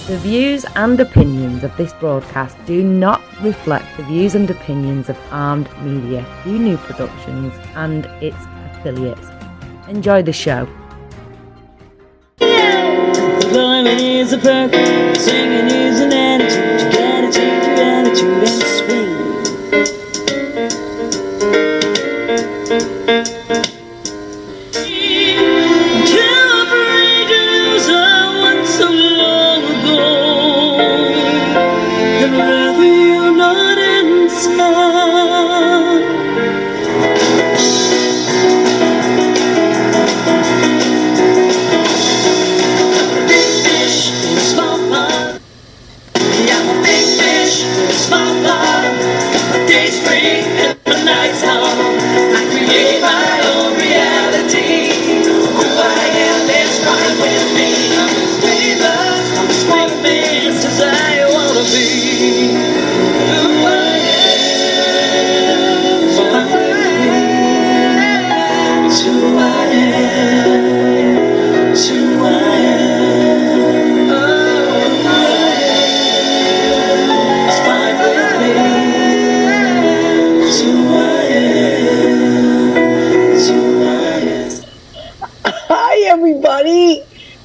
The views and opinions of this broadcast do not reflect the views and opinions of Armed Media, New Productions, and its affiliates. Enjoy the show. Employment is a perk, singing is an attitude. You gotta change your attitude and swing.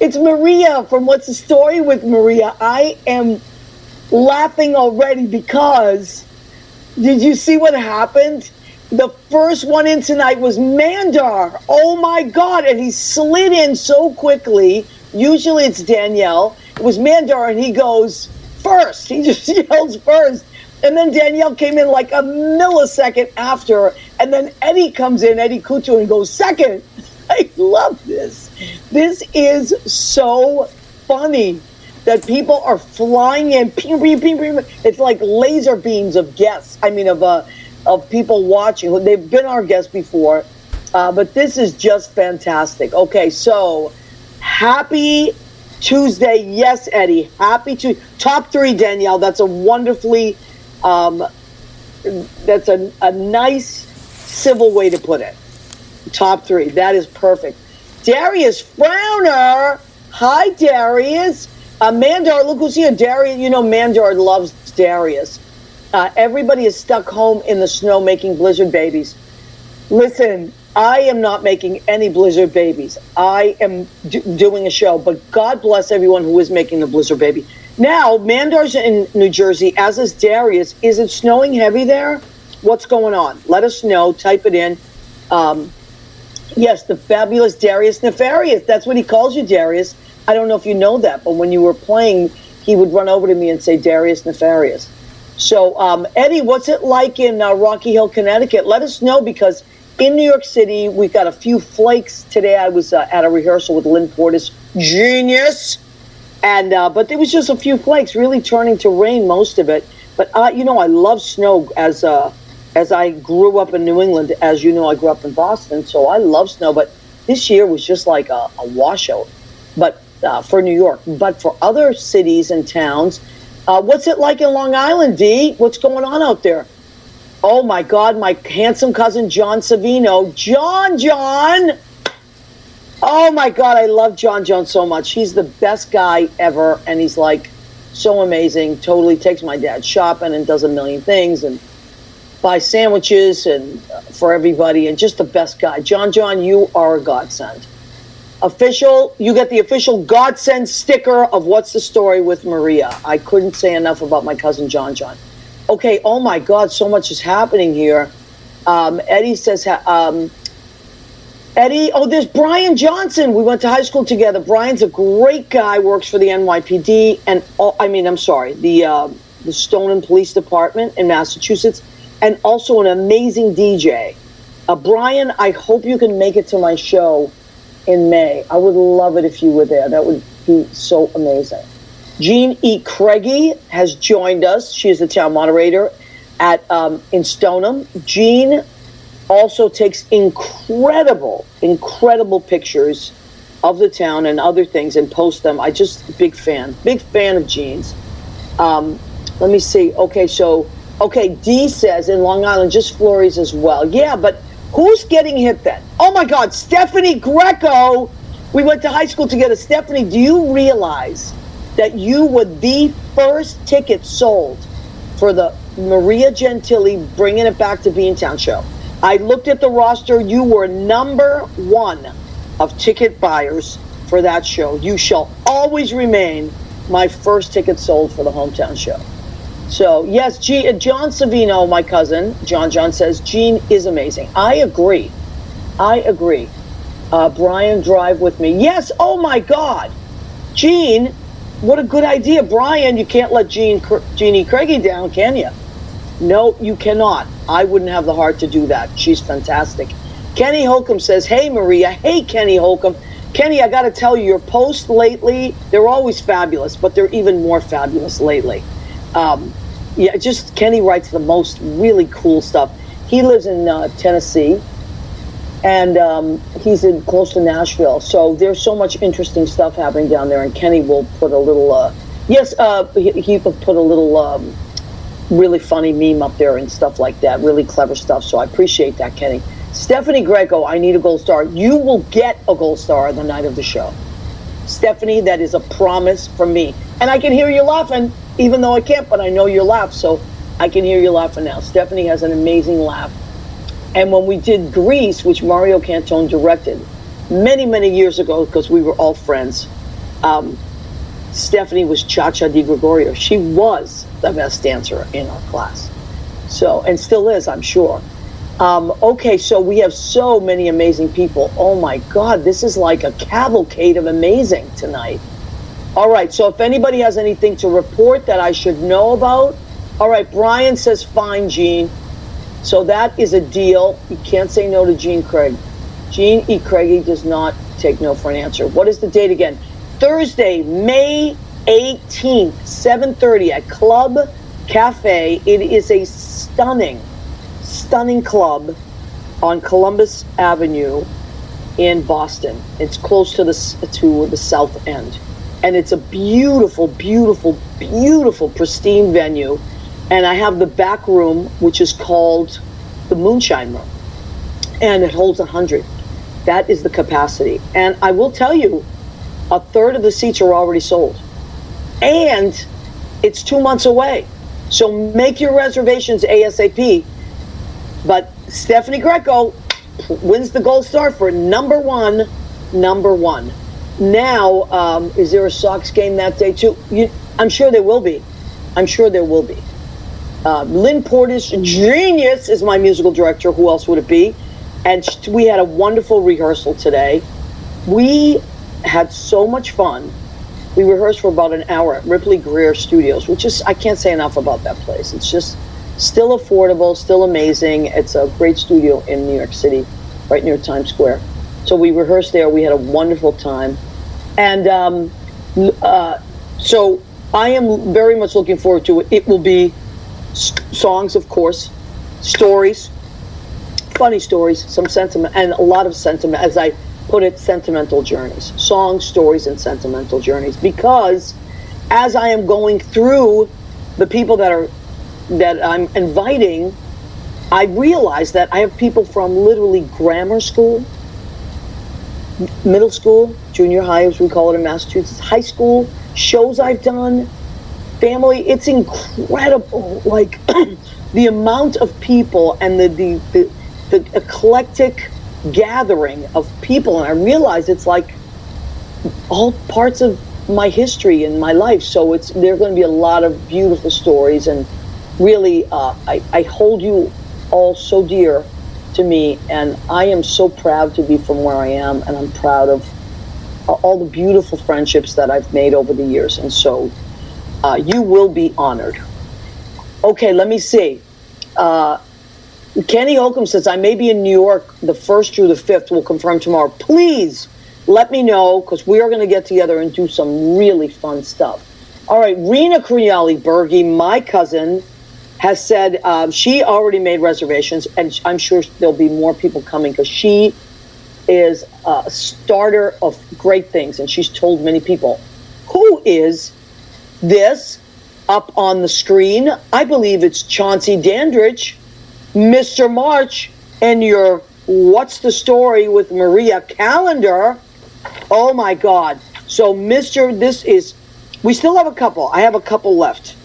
It's Maria from What's the Story with Maria. I am laughing already because did you see what happened? The first one in tonight was Mandar. Oh my God. And he slid in so quickly. Usually it's Danielle. It was Mandar and he goes first. He just yells first. And then Danielle came in like a millisecond after. And then Eddie comes in, Eddie Couture, and goes second. I love this. This is so funny that people are flying in. It's like laser beams of guests. Of people watching. They've been our guests before, but this is just fantastic. Okay, so happy Tuesday. Yes, Eddie. Happy Tuesday. Top three, Danielle. That's a wonderfully, that's a nice civil way to put it. Top three. That is perfect. Darius Frowner. Hi, Darius. Mandar, look who's here. Darius, you know Mandar loves Darius. Everybody is stuck home in the snow making blizzard babies. Listen, I am not making any blizzard babies. I am doing a show, but God bless everyone who is making a blizzard baby. Now, Mandar's in New Jersey, as is Darius. Is it snowing heavy there? What's going on? Let us know. Type it in. Yes, the fabulous Darius Nefarious. That's what he calls you, Darius. I don't know if you know that, but when you were playing, he would run over to me and say Darius Nefarious. So, Eddie, what's it like in Rocky Hill, Connecticut? Let us know, because in New York City, we've got a few flakes. Today I was at a rehearsal with Lynn Portis, genius. And but there was just a few flakes, really turning to rain, most of it. But, I love snow as I grew up in New England. As you know, I grew up in Boston, so I love snow. But this year was just like a washout. But for New York, but for other cities and towns, what's it like in Long Island, D? What's going on out there? Oh my God, my handsome cousin John Savino, John. Oh my God, I love John so much. He's the best guy ever, and he's like so amazing. Totally takes my dad shopping and does a million things and buys sandwiches and for everybody, and just the best guy. John, you are a godsend. You get the official godsend sticker of What's the Story with Maria. I couldn't say enough about my cousin John. Okay, oh my God, so much is happening here. Eddie says, there's Brian Johnson. We went to high school together. Brian's a great guy, works for the NYPD, and the Stoneham Police Department in Massachusetts, and also an amazing DJ. Brian, I hope you can make it to my show in May. I would love it if you were there. That would be so amazing. Jean E. Craigie has joined us. She is the town moderator in Stoneham. Jean also takes incredible pictures of the town and other things and posts them. Big fan of Jean's. Let me see. Okay, D says in Long Island, just flurries as well. Yeah, but who's getting hit then? Oh my God, Stephanie Greco. We went to high school together. Stephanie, do you realize that you were the first ticket sold for the Maria Gentili Bringing It Back to Beantown show. I looked at the roster. You were number one of ticket buyers for that show. You shall always remain my first ticket sold for the hometown show. So, yes, John Savino, my cousin, John says, Gene is amazing. I agree. Brian, drive with me. Yes, oh my God. Gene, what a good idea. Brian, you can't let Jeannie Craigie down, can you? No, you cannot. I wouldn't have the heart to do that. She's fantastic. Kenny Holcomb says, hey, Maria. Hey, Kenny Holcomb. Kenny, I got to tell you, your posts lately, they're always fabulous, but they're even more fabulous lately. Just Kenny writes the most really cool stuff. He lives in Tennessee, and he's close to Nashville. So there's so much interesting stuff happening down there, and Kenny will put a little, he will put a little really funny meme up there and stuff like that, really clever stuff. So I appreciate that, Kenny. Stephanie Greco, I need a gold star. You will get a gold star the night of the show. Stephanie, that is a promise from me. And I can hear you laughing, even though I can't, but I know you laugh, so I can hear you laughing now. Stephanie has an amazing laugh. And when we did Grease, which Mario Cantone directed many, many years ago, because we were all friends, Stephanie was Cha-Cha Di Gregorio. She was the best dancer in our class. So, and still is, I'm sure. Okay, so we have so many amazing people. Oh my God, this is like a cavalcade of amazing tonight. All right, so if anybody has anything to report that I should know about. All right, Brian says, fine, Gene. So that is a deal. You can't say no to Gene Craig. Gene E. Craigie does not take no for an answer. What is the date again? Thursday, May 18th, 7:30 at Club Cafe. It is a stunning club on Columbus Avenue in Boston. It's close to the South End. And it's a beautiful, beautiful, beautiful, pristine venue. And I have the back room, which is called the Moonshine Room. And it holds 100. That is the capacity. And I will tell you, a third of the seats are already sold. And it's 2 months away. So make your reservations ASAP. But Stephanie Greco wins the gold star for number one. Now, is there a Sox game that day too? I'm sure there will be. Lynn Portis, genius, is my musical director. Who else would it be? And we had a wonderful rehearsal today. We had so much fun. We rehearsed for about an hour at Ripley Greer Studios, which is, I can't say enough about that place. It's just still affordable, still amazing. It's a great studio in New York City, right near Times Square. So we rehearsed there. We had a wonderful time. And so I am very much looking forward to it. It will be songs, of course, stories, funny stories, some sentiment, and a lot of sentiment, as I put it, sentimental journeys. Songs, stories, and sentimental journeys. Because as I am going through the people that I'm inviting, I realize that I have people from literally grammar school, middle school, junior high, as we call it in Massachusetts, high school, shows I've done, family. It's incredible, like the amount of people and the eclectic gathering of people. And I realize it's like all parts of my history and my life. So there are going to be a lot of beautiful stories. And really, I hold you all so dear to me, and I am so proud to be from where I am, and I'm proud of all the beautiful friendships that I've made over the years, and so you will be honored. Okay, let me see. Kenny Holcomb says, I may be in New York the 1st through the 5th. We'll confirm tomorrow. Please let me know, because we are going to get together and do some really fun stuff. All right, Rena Crignali-Bergi, my cousin, has said she already made reservations, and I'm sure there'll be more people coming, because she is a starter of great things, and she's told many people. Who is this up on the screen? I believe it's Chauncey Dandridge, Mr. March, and your What's the Story with Maria calendar. Oh my God. So this is We still have a couple. I have a couple left.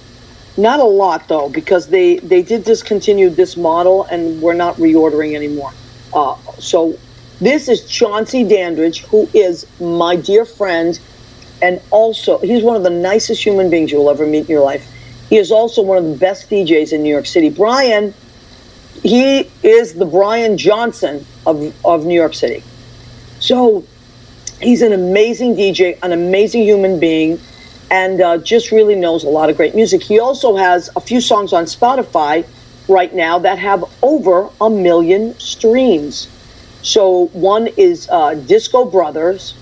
Not a lot, though, because they did discontinue this model, and we're not reordering anymore. So this is Chauncey Dandridge, who is my dear friend, and also, he's one of the nicest human beings you'll ever meet in your life. He is also one of the best DJs in New York City. Brian, he is the Brian Johnson of New York City. So he's an amazing DJ, an amazing human being, and just really knows a lot of great music. He also has a few songs on Spotify right now that have over 1 million streams. So one is Disco Brothers,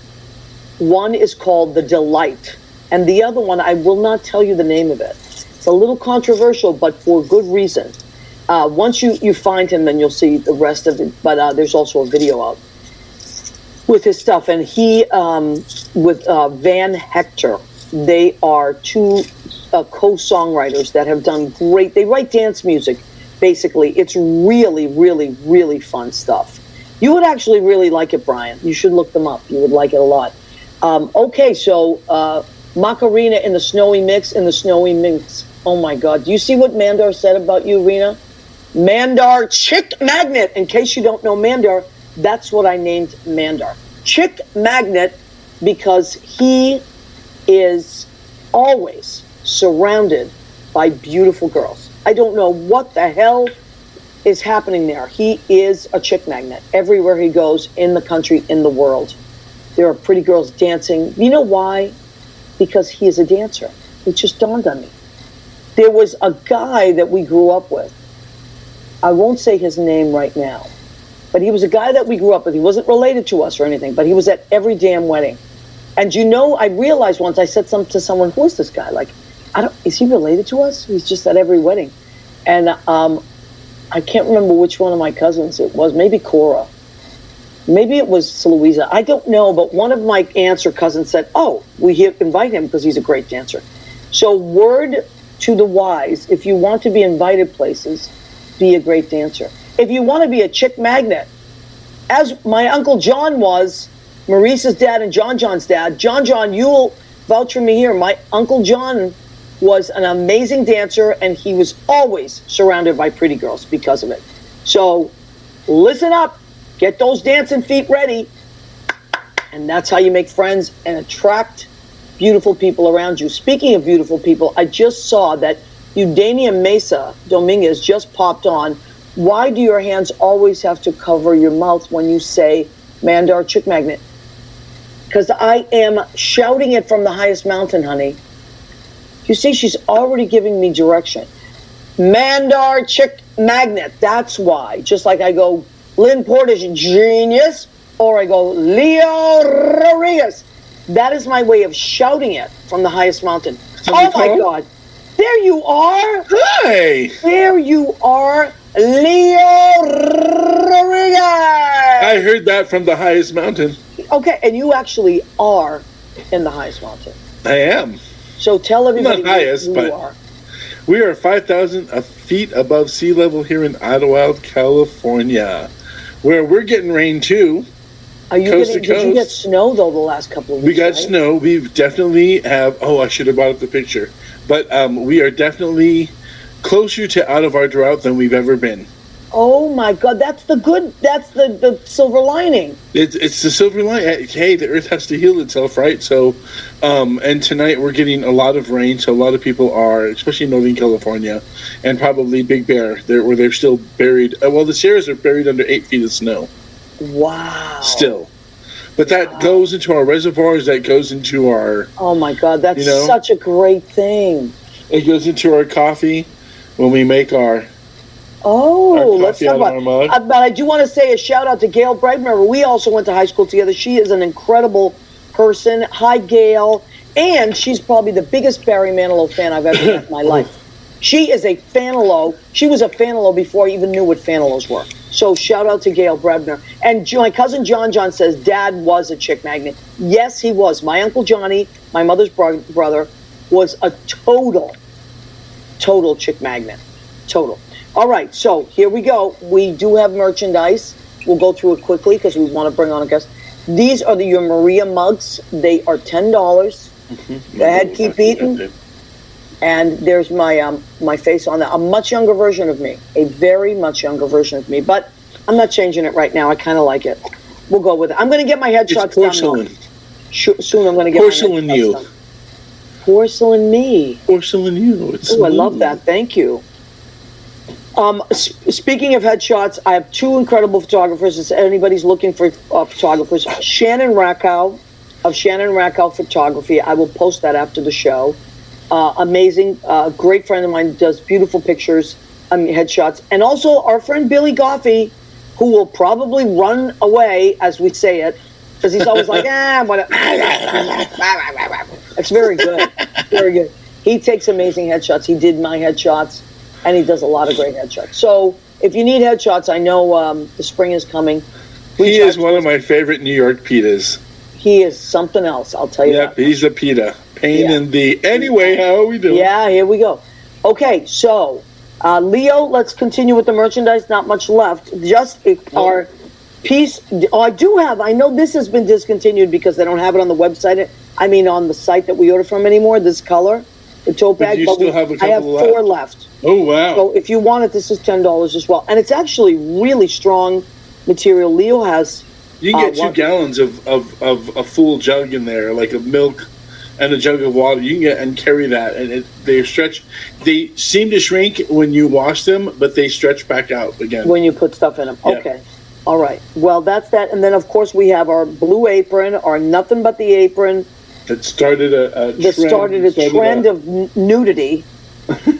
one is called The Delight, and the other one, I will not tell you the name of it. It's a little controversial, but for good reason. Once you find him, then you'll see the rest of it, but there's also a video out with his stuff. And he, with Van Hector, they are two co-songwriters that have done great. They write dance music, basically. It's really, really, really fun stuff. You would actually really like it, Brian. You should look them up. You would like it a lot. Okay, so Macarena in the Snowy Mix, Oh my God. Do you see what Mandar said about you, Rena? Mandar Chick Magnet. In case you don't know Mandar, that's what I named Mandar. Chick Magnet, because he is always surrounded by beautiful girls. I don't know what the hell is happening there. He is a chick magnet everywhere he goes in the country, in the world. There are pretty girls dancing. You know why? Because he is a dancer. It just dawned on me. There was a guy that we grew up with. I won't say his name right now, but he was a guy that we grew up with. He wasn't related to us or anything, but he was at every damn wedding. And you know, I realized once I said something to someone, who is this guy? Like, is he related to us? He's just at every wedding. And I can't remember which one of my cousins it was. Maybe Cora. Maybe it was Louisa. I don't know, but one of my aunts or cousins said, oh, we invite him because he's a great dancer. So word to the wise, if you want to be invited places, be a great dancer. If you want to be a chick magnet, as my Uncle John was, Maurice's dad and John John's dad, John, you'll vouch for me here. My Uncle John was an amazing dancer, and he was always surrounded by pretty girls because of it. So listen up, get those dancing feet ready, and that's how you make friends and attract beautiful people around you. Speaking of beautiful people, I just saw that Eudania Mesa Dominguez just popped on. Why do your hands always have to cover your mouth when you say Mandar Chick Magnet? Because I am shouting it from the highest mountain, honey. You see, she's already giving me direction. Mandar Chick Magnet, that's why. Just like I go, Lynn Porter's genius, or I go, Leo Rodriguez. That is my way of shouting it from the highest mountain. Oh my God. There you are. Hi. There you are, Leo Rodriguez. I heard that from the highest mountain. Okay, and you actually are in the highest mountain. I am. So tell everybody Not highest, who but you are. We are 5,000 feet above sea level here in Idlewild, California, where we're getting rain too. Are you coast to did you coast. get snow though the last couple of weeks? We got right? snow. We definitely have. Oh, I should have brought up the picture. But we are definitely closer to out of our drought than we've ever been. Oh my God, that's the silver lining. It's the silver lining. Hey, the earth has to heal itself, right? So, and tonight we're getting a lot of rain. So a lot of people are, especially in Northern California, and probably Big Bear, where they're still buried. Well, the Sierras are buried under 8 feet of snow. Wow. Still. But that goes into our reservoirs, that goes into our... Oh my God, that's such a great thing. It goes into our coffee when we make our... Oh, let's talk our mug. about. But I do want to say a shout out to Gail Bregmer. We also went to high school together. She is an incredible person. Hi, Gail. And she's probably the biggest Barry Manilow fan I've ever met in my life. She is a Fanilow. She was a Fanilow before I even knew what Fanilows were. So shout out to Gail Brebner. And my cousin John says Dad was a chick magnet. Yes, he was. My Uncle Johnny, my mother's brother, was a total chick magnet. Total. All right, so here we go. We do have merchandise. We'll go through it quickly because we want to bring on a guest. These are your Maria mugs. They are $10. Go ahead, keep eating. And there's my my face on that. A much younger version of me. A very much younger version of me. But I'm not changing it right now. I kind of like it. We'll go with it. I'm going to get my headshots It's porcelain. done. Soon I'm going to get Porcelain my headshots you. done. Porcelain me. Porcelain you. It's Oh, I love smooth. that. Thank you. Speaking of headshots, I have two incredible photographers. If anybody's looking for photographers, Shannon Rackow of Shannon Rackow Photography. I will post that after the show. Amazing, great friend of mine, does beautiful pictures, headshots. And also our friend Billy Goffey, who will probably run away as we say it, because he's always like, what? It's very good, very good. He takes amazing headshots. He did my headshots, and he does a lot of great headshots. So if you need headshots, I know the spring is coming. He is one of my favorite New York pitas. He is something else, I'll tell you Yep, that. he's a pita. Pain in the... Anyway, how are we doing? Yeah, here we go. Okay, so Leo, let's continue with the merchandise. Not much left. Just our piece. I know this has been discontinued because they don't have it on the website. I mean, on the site that we order from anymore, this color, the tote bag. you still have a I have couple 4 left. Oh, wow. So if you want it, this is $10 as well. And it's actually really strong material. Leo has... You can get 2 gallons of a full jug in there, like of milk and a jug of water. You can get and carry that, and they stretch. They seem to shrink when you wash them, but they stretch back out again. When you put stuff in them. Yeah. Okay. All right. Well, that's that. And then, of course, we have our blue apron, our nothing but the apron. That started a trend of nudity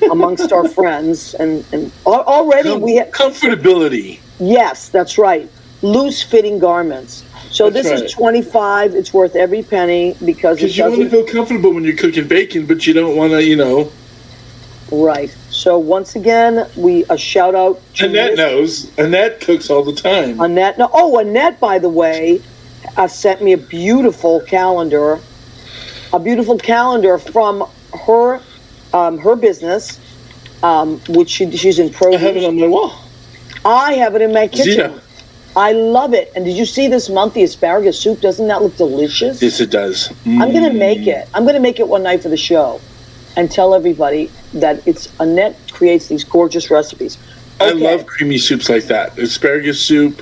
amongst our friends. And already we have... Comfortability. Yes, that's right. Loose-fitting garments. So That's this right. is $25. It's worth every penny because it Because you want to doesn't... feel comfortable when you're cooking bacon, but you don't want to, Right. So once again, a shout out to Annette knows. Annette cooks all the time. Annette. No, Annette, by the way, sent me a beautiful calendar from her business, which she's in produce. I have it on my wall. I have it in my kitchen. Zito. I love it. And did you see this month, the asparagus soup? Doesn't that look delicious? Yes, it does. I'm going to make it. I'm going to make it one night for the show and tell everybody that it's Annette creates these gorgeous recipes. I love creamy soups like that. Asparagus soup,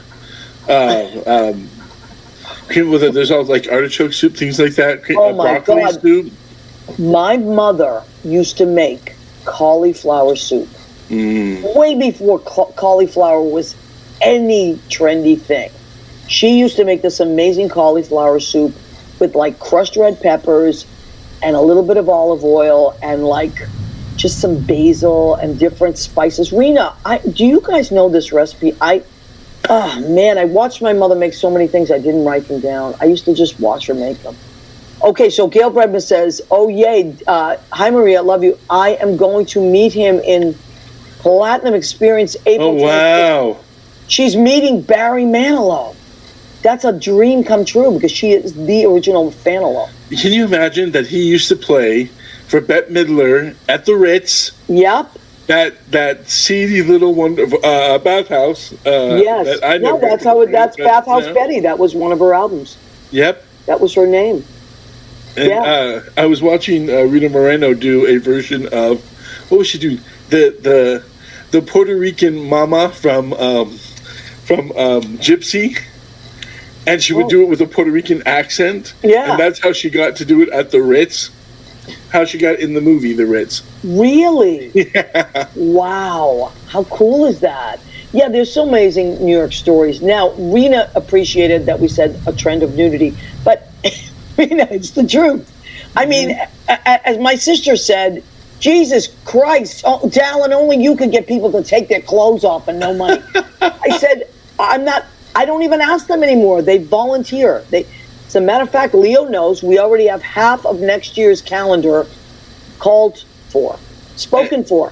cream with it. There's all like artichoke soup, things like that. Oh my broccoli God. soup. My mother used to make cauliflower soup. Way before cauliflower was any trendy thing. She used to make this amazing cauliflower soup with like crushed red peppers and a little bit of olive oil and like just some basil and different spices. Rena, do you guys know this recipe? I watched my mother make so many things. I didn't write them down. I used to just watch her make them. Okay, so Gail Bredman says, oh yay, hi Maria, love you. I am going to meet him in Platinum Experience April 25th. Wow. She's meeting Barry Manilow. That's a dream come true because she is the original Manilow. Can you imagine that he used to play for Bette Midler at the Ritz? Yep. That seedy little bathhouse. Yes. That's Bathhouse Betty. That was one of her albums. Yep. That was her name. And I was watching Rita Moreno do a version of, what was she doing? The Puerto Rican mama from Gypsy, and she would do it with a Puerto Rican accent. Yeah. And that's how she got to do it at the Ritz. How she got in the movie The Ritz. Really? Yeah. Wow. How cool is that? Yeah, there's so amazing New York stories. Now, Rena appreciated that we said a trend of nudity, but Rena, it's the truth. I mean, as my sister said, Jesus Christ, Dallin, only you could get people to take their clothes off and no money. I said, I don't even ask them anymore. They volunteer. As a matter of fact, Leo knows we already have half of next year's calendar called for, spoken for.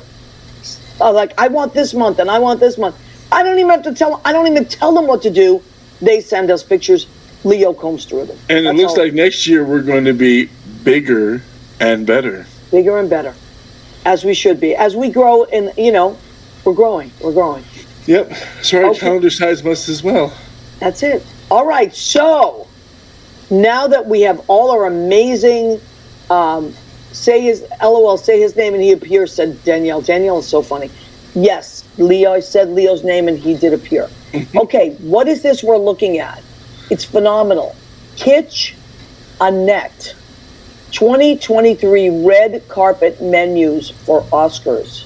Like, I want this month and I want this month. I don't even tell them what to do. They send us pictures. Leo combs through them. And it looks like next year we're going to be bigger and better. Bigger and better. As we should be. As we grow we're growing. We're growing. Yep. So our calendar size must as well. That's it. All right. So now that we have all our amazing Say his LOL. Say his name and he appears. Said Danielle. Danielle is so funny. Yes, Leo. I said Leo's name and he did appear. Okay, what is this we're looking at? It's phenomenal. Kitchenette 2023 red carpet menus for Oscars.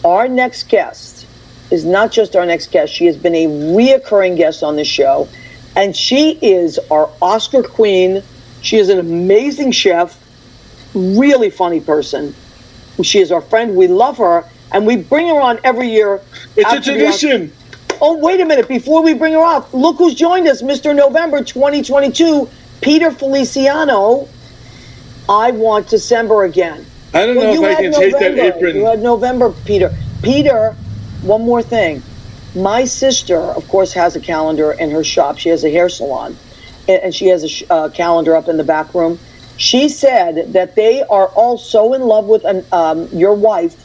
Our next guest is not just our next guest. She has been a reoccurring guest on this show, and she is our Oscar queen. She is an amazing chef, really funny person. She is our friend. We love her, and we bring her on every year. It's a tradition. Oh, wait a minute. Before we bring her off, look who's joined us, Mr. November 2022, Peter Feliciano. I want December again. I don't know if I can take that apron. You had November, Peter. Peter, one more thing. My sister, of course, has a calendar in her shop. She has a hair salon, and she has a calendar up in the back room. She said that they are all so in love with your wife,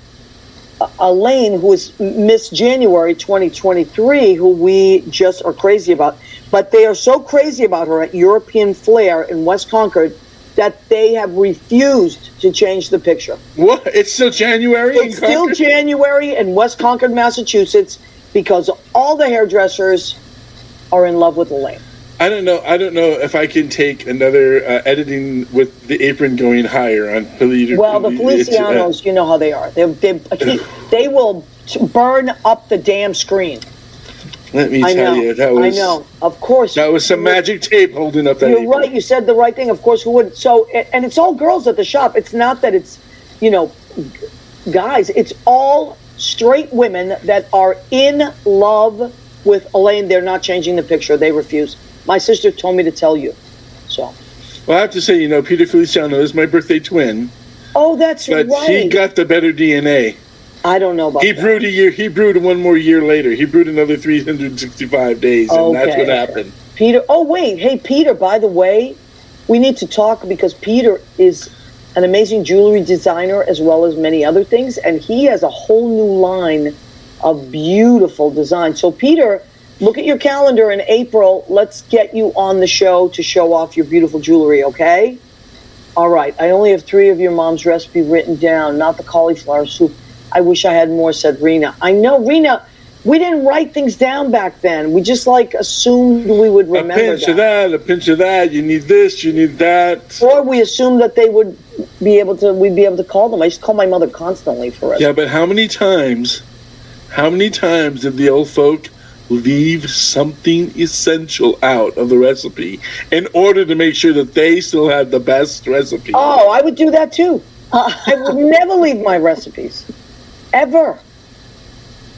Elaine, who is Miss January 2023, who we just are crazy about. But they are so crazy about her at European Flair in West Concord that they have refused to change the picture. What? It's still January? It's still January in West Concord, Massachusetts, because all the hairdressers are in love with Elaine. I don't know if I can take another editing with the apron going higher on Peter. Well, the Felicianos, you know how they are. They will burn up the damn screen. Let me tell you, that was. I know, of course. That was some magic tape holding up that. You're apron. right. You said the right thing. Of course, who would? So, and it's all girls at the shop. It's not that it's, guys. It's all straight women that are in love with Elaine. They're not changing the picture. They refuse. My sister told me to tell you. So. Well, I have to say, Peter Feliciano is my birthday twin. Oh, that's right. But he got the better DNA. I don't know about that. He brewed one more year later. He brewed another 365 days, and that's what happened. Peter, oh, wait. Hey, Peter, by the way, we need to talk because Peter is an amazing jewelry designer as well as many other things, and he has a whole new line of beautiful designs. So, Peter, look at your calendar in April. Let's get you on the show to show off your beautiful jewelry, okay? All right. I only have 3 of your mom's recipe written down, not the cauliflower soup. I wish I had more, said Rena. I know, Rena, we didn't write things down back then. We just assumed we would remember a pinch of that, a pinch of that. You need this, you need that. Or we assumed that they would we'd be able to call them. I used to call my mother constantly for us. Yeah, but how many times did the old folk leave something essential out of the recipe in order to make sure that they still had the best recipe? Oh, I would do that too. I would never leave my recipes. Ever.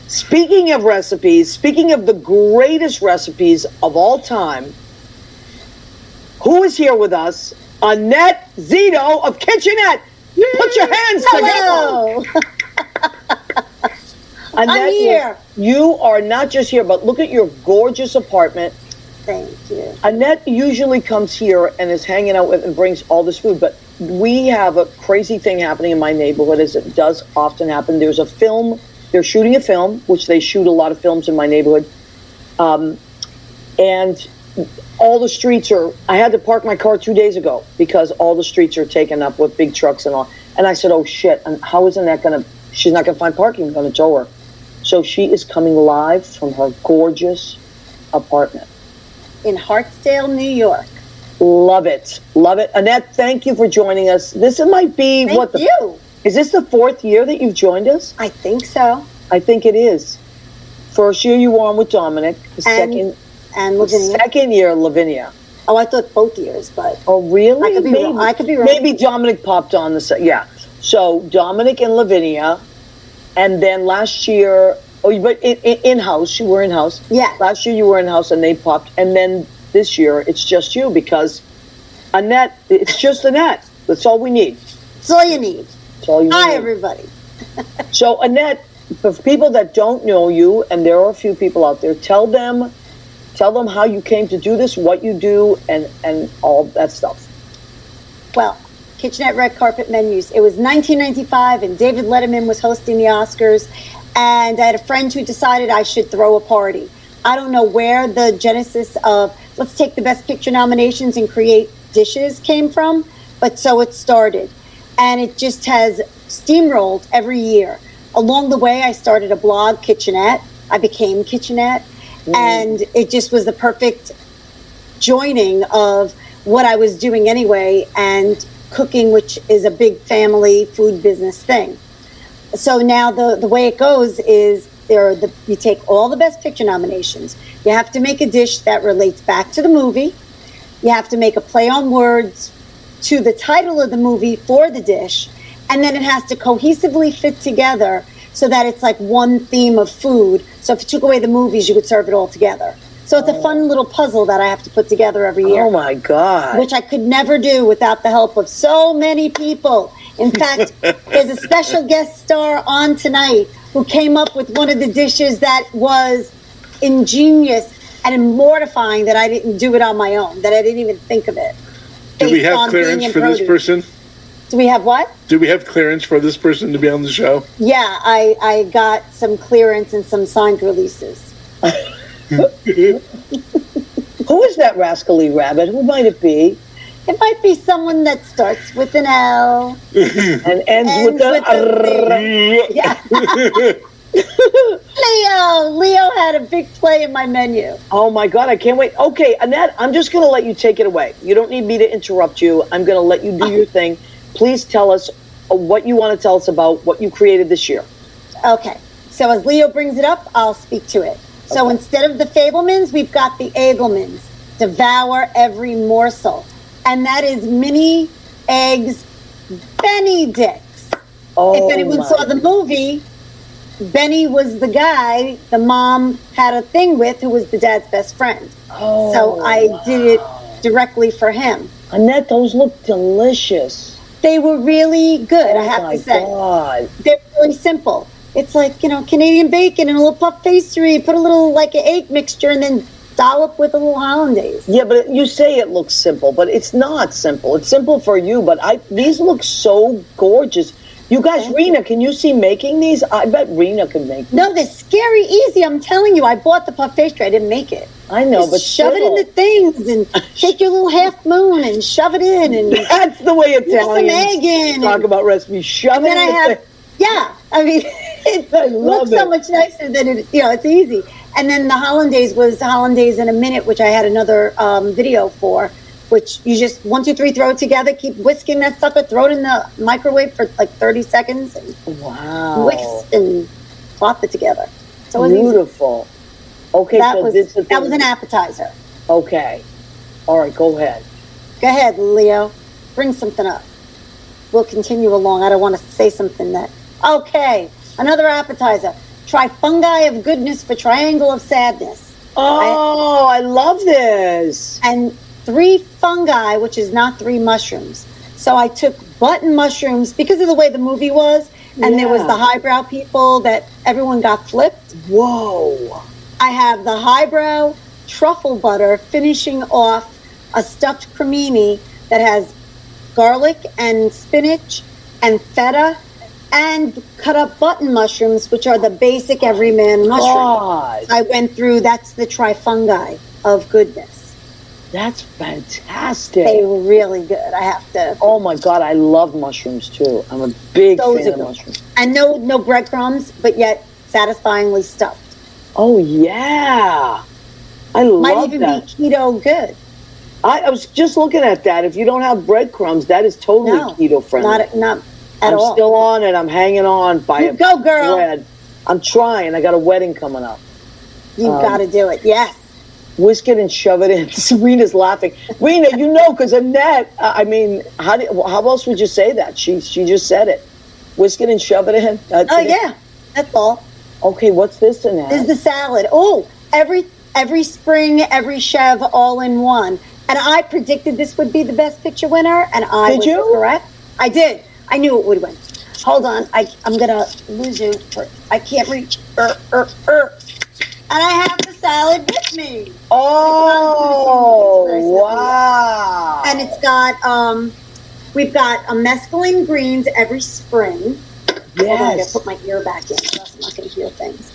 Speaking of recipes, speaking of the greatest recipes of all time, who is here with us? Annette Zito of Kitchenette. Yay! Put your hands together. Annette, I'm here. You are not just here, but look at your gorgeous apartment. Thank you. Annette usually comes here and is hanging out with and brings all this food, but we have a crazy thing happening in my neighborhood, as it does often happen. There's a film. They're shooting a film, which they shoot a lot of films in my neighborhood. And all the streets are, I had to park my car 2 days ago because all the streets are taken up with big trucks and all. And I said, oh shit, and how isn't that she's not going to find parking. I'm going to tow her. So she is coming live from her gorgeous apartment. In Hartsdale, New York. Love it. Love it. Annette, thank you for joining us. This might be Thank you. Is this the 4th year that you've joined us? I think so. I think it is. First year you were on with Dominic. And Lavinia. Second year, Lavinia. Oh, I thought both years, but. Oh, really? I could be wrong. Maybe Dominic popped on yeah. So Dominic and Lavinia, and then last year, but in-house, you were in-house. Yeah. Last year you were in-house and they popped, and then this year it's just you because Annette, it's just Annette. That's all we need. That's all you need. That's all you need. Hi, everybody. So Annette, for people that don't know you, and there are a few people out there, tell them how you came to do this, what you do, and all that stuff. Well, Kitchenette Red Carpet Menus. It was 1995, and David Letterman was hosting the Oscars, and I had a friend who decided I should throw a party. I don't know where the genesis of let's take the Best Picture nominations and create dishes came from, but so it started. And it just has steamrolled every year. Along the way, I started a blog, Kitchenette. I became Kitchenette. And it just was the perfect joining of what I was doing anyway and cooking, which is a big family food business thing. So now the way it goes is you take all the Best Picture nominations. You have to make a dish that relates back to the movie. You have to make a play on words to the title of the movie for the dish. And then it has to cohesively fit together so that it's like one theme of food. So if you took away the movies, you would serve it all together. So it's a fun little puzzle that I have to put together every year. Oh my God. Which I could never do without the help of so many people. In fact, there's a special guest star on tonight who came up with one of the dishes that was ingenious and mortifying that I didn't do it on my own, that I didn't even think of it. Do we have clearance for this person? Do we have what? Do we have clearance for this person to be on the show? Yeah, I got some clearance and some signed releases. Who is that rascally rabbit? Who might it be? It might be someone that starts with an L and ends with the yeah. Leo had a big play in my menu. Oh my God, I can't wait. Okay, Annette, I'm just going to let you take it away. You don't need me to interrupt you. I'm going to let you do your thing. Please tell us what you want to tell us about what you created this year. Okay, so as Leo brings it up, I'll speak to it. So instead of the Fablemans, we've got the Eaglemans. Devour every morsel. And that is mini eggs Benedicts. Oh, if anyone saw the movie, Benny was the guy the mom had a thing with who was the dad's best friend. Oh, so I did it directly for him. Annette, those look delicious. They were really good, I have to say. God. They're really simple. It's like, Canadian bacon and a little puff pastry, put a little like an egg mixture and then dollop with a little hollandaise. Yeah, but you say it looks simple, but it's not simple. It's simple for you, but these look so gorgeous. You guys, Rena, can you see making these? I bet Rena can make them. No, they're scary easy. I'm telling you, I bought the puff pastry. I didn't make it. I know, just but shove it into things and take your little half moon and shove it in. And that's the way Italians some egg in talk about recipes. Shove it in. Yeah, I mean, it looks so much nicer than it. It's easy. And then the hollandaise was hollandaise in a minute, which I had another video for. Which you just 1, 2, 3 throw it together, keep whisking that sucker, throw it in the microwave for like 30 seconds, and whisk and plop it together. So it was beautiful. Easy. Okay, that was an appetizer. Okay, all right, go ahead. Go ahead, Leo. Bring something up. We'll continue along. I don't want to say something that. Okay, another appetizer. Try fungi of goodness for triangle of sadness. Oh, I love this. And 3 fungi, which is not 3 mushrooms. So I took button mushrooms because of the way the movie was, and there was the highbrow people that everyone got flipped. Whoa. I have the highbrow truffle butter finishing off a stuffed cremini that has garlic and spinach and feta and cut up button mushrooms, which are the basic everyman mushroom. I went through, that's the trifungi of goodness. That's fantastic. They were really good. I have to. Oh my God, I love mushrooms too. I'm a big fan of mushrooms. And no breadcrumbs, but yet satisfyingly stuffed. Oh yeah, I love that. Might even be keto good. I was just looking at that. If you don't have breadcrumbs, that is totally keto friendly. Not at all. I'm still on it. I'm hanging on by a go, girl. thread. I'm trying. I got a wedding coming up. You've got to do it. Yes. Whisk it and shove it in. Serena's laughing. Rena, because Annette, how else would you say that? She just said it. Whisk it and shove it in. Yeah, that's all. Okay, what's this, Annette? This is the salad. Oh, every spring, every chev, all in one. And I predicted this would be the Best Picture winner, and I was correct. I did. I knew it would win. Hold on, I'm gonna lose you. I can't reach. And I have the salad with me. Oh, wow. And it's got, we've got a mescaline greens every spring. Yes. Hold on, I'm going to put my ear back in, or else I'm not going to hear things.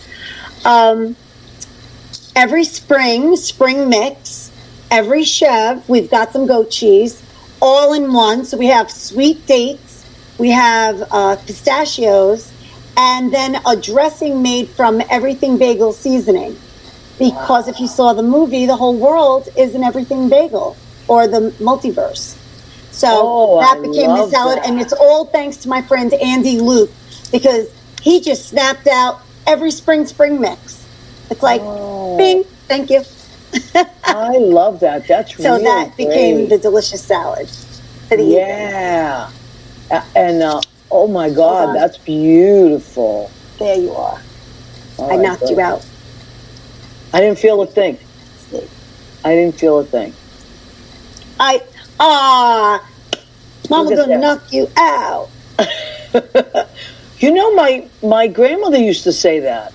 Every spring mix. Every chev, we've got some goat cheese. all in one. So we have sweet dates, we have pistachios, and then a dressing made from everything bagel seasoning. Because if you saw the movie, the whole world is an everything bagel, or the multiverse. So that became the salad, and it's all thanks to my friend Andy Luke, because he just snapped out every spring mix. It's like, bing, thank you. I love that. That's so really that became great. the delicious salad for the evening. And oh my God, that's beautiful. There you are. All I right, knocked good. you out. I didn't feel a thing. I didn't feel a thing. Mama Look at gonna that. knock you out. You know, my grandmother used to say that.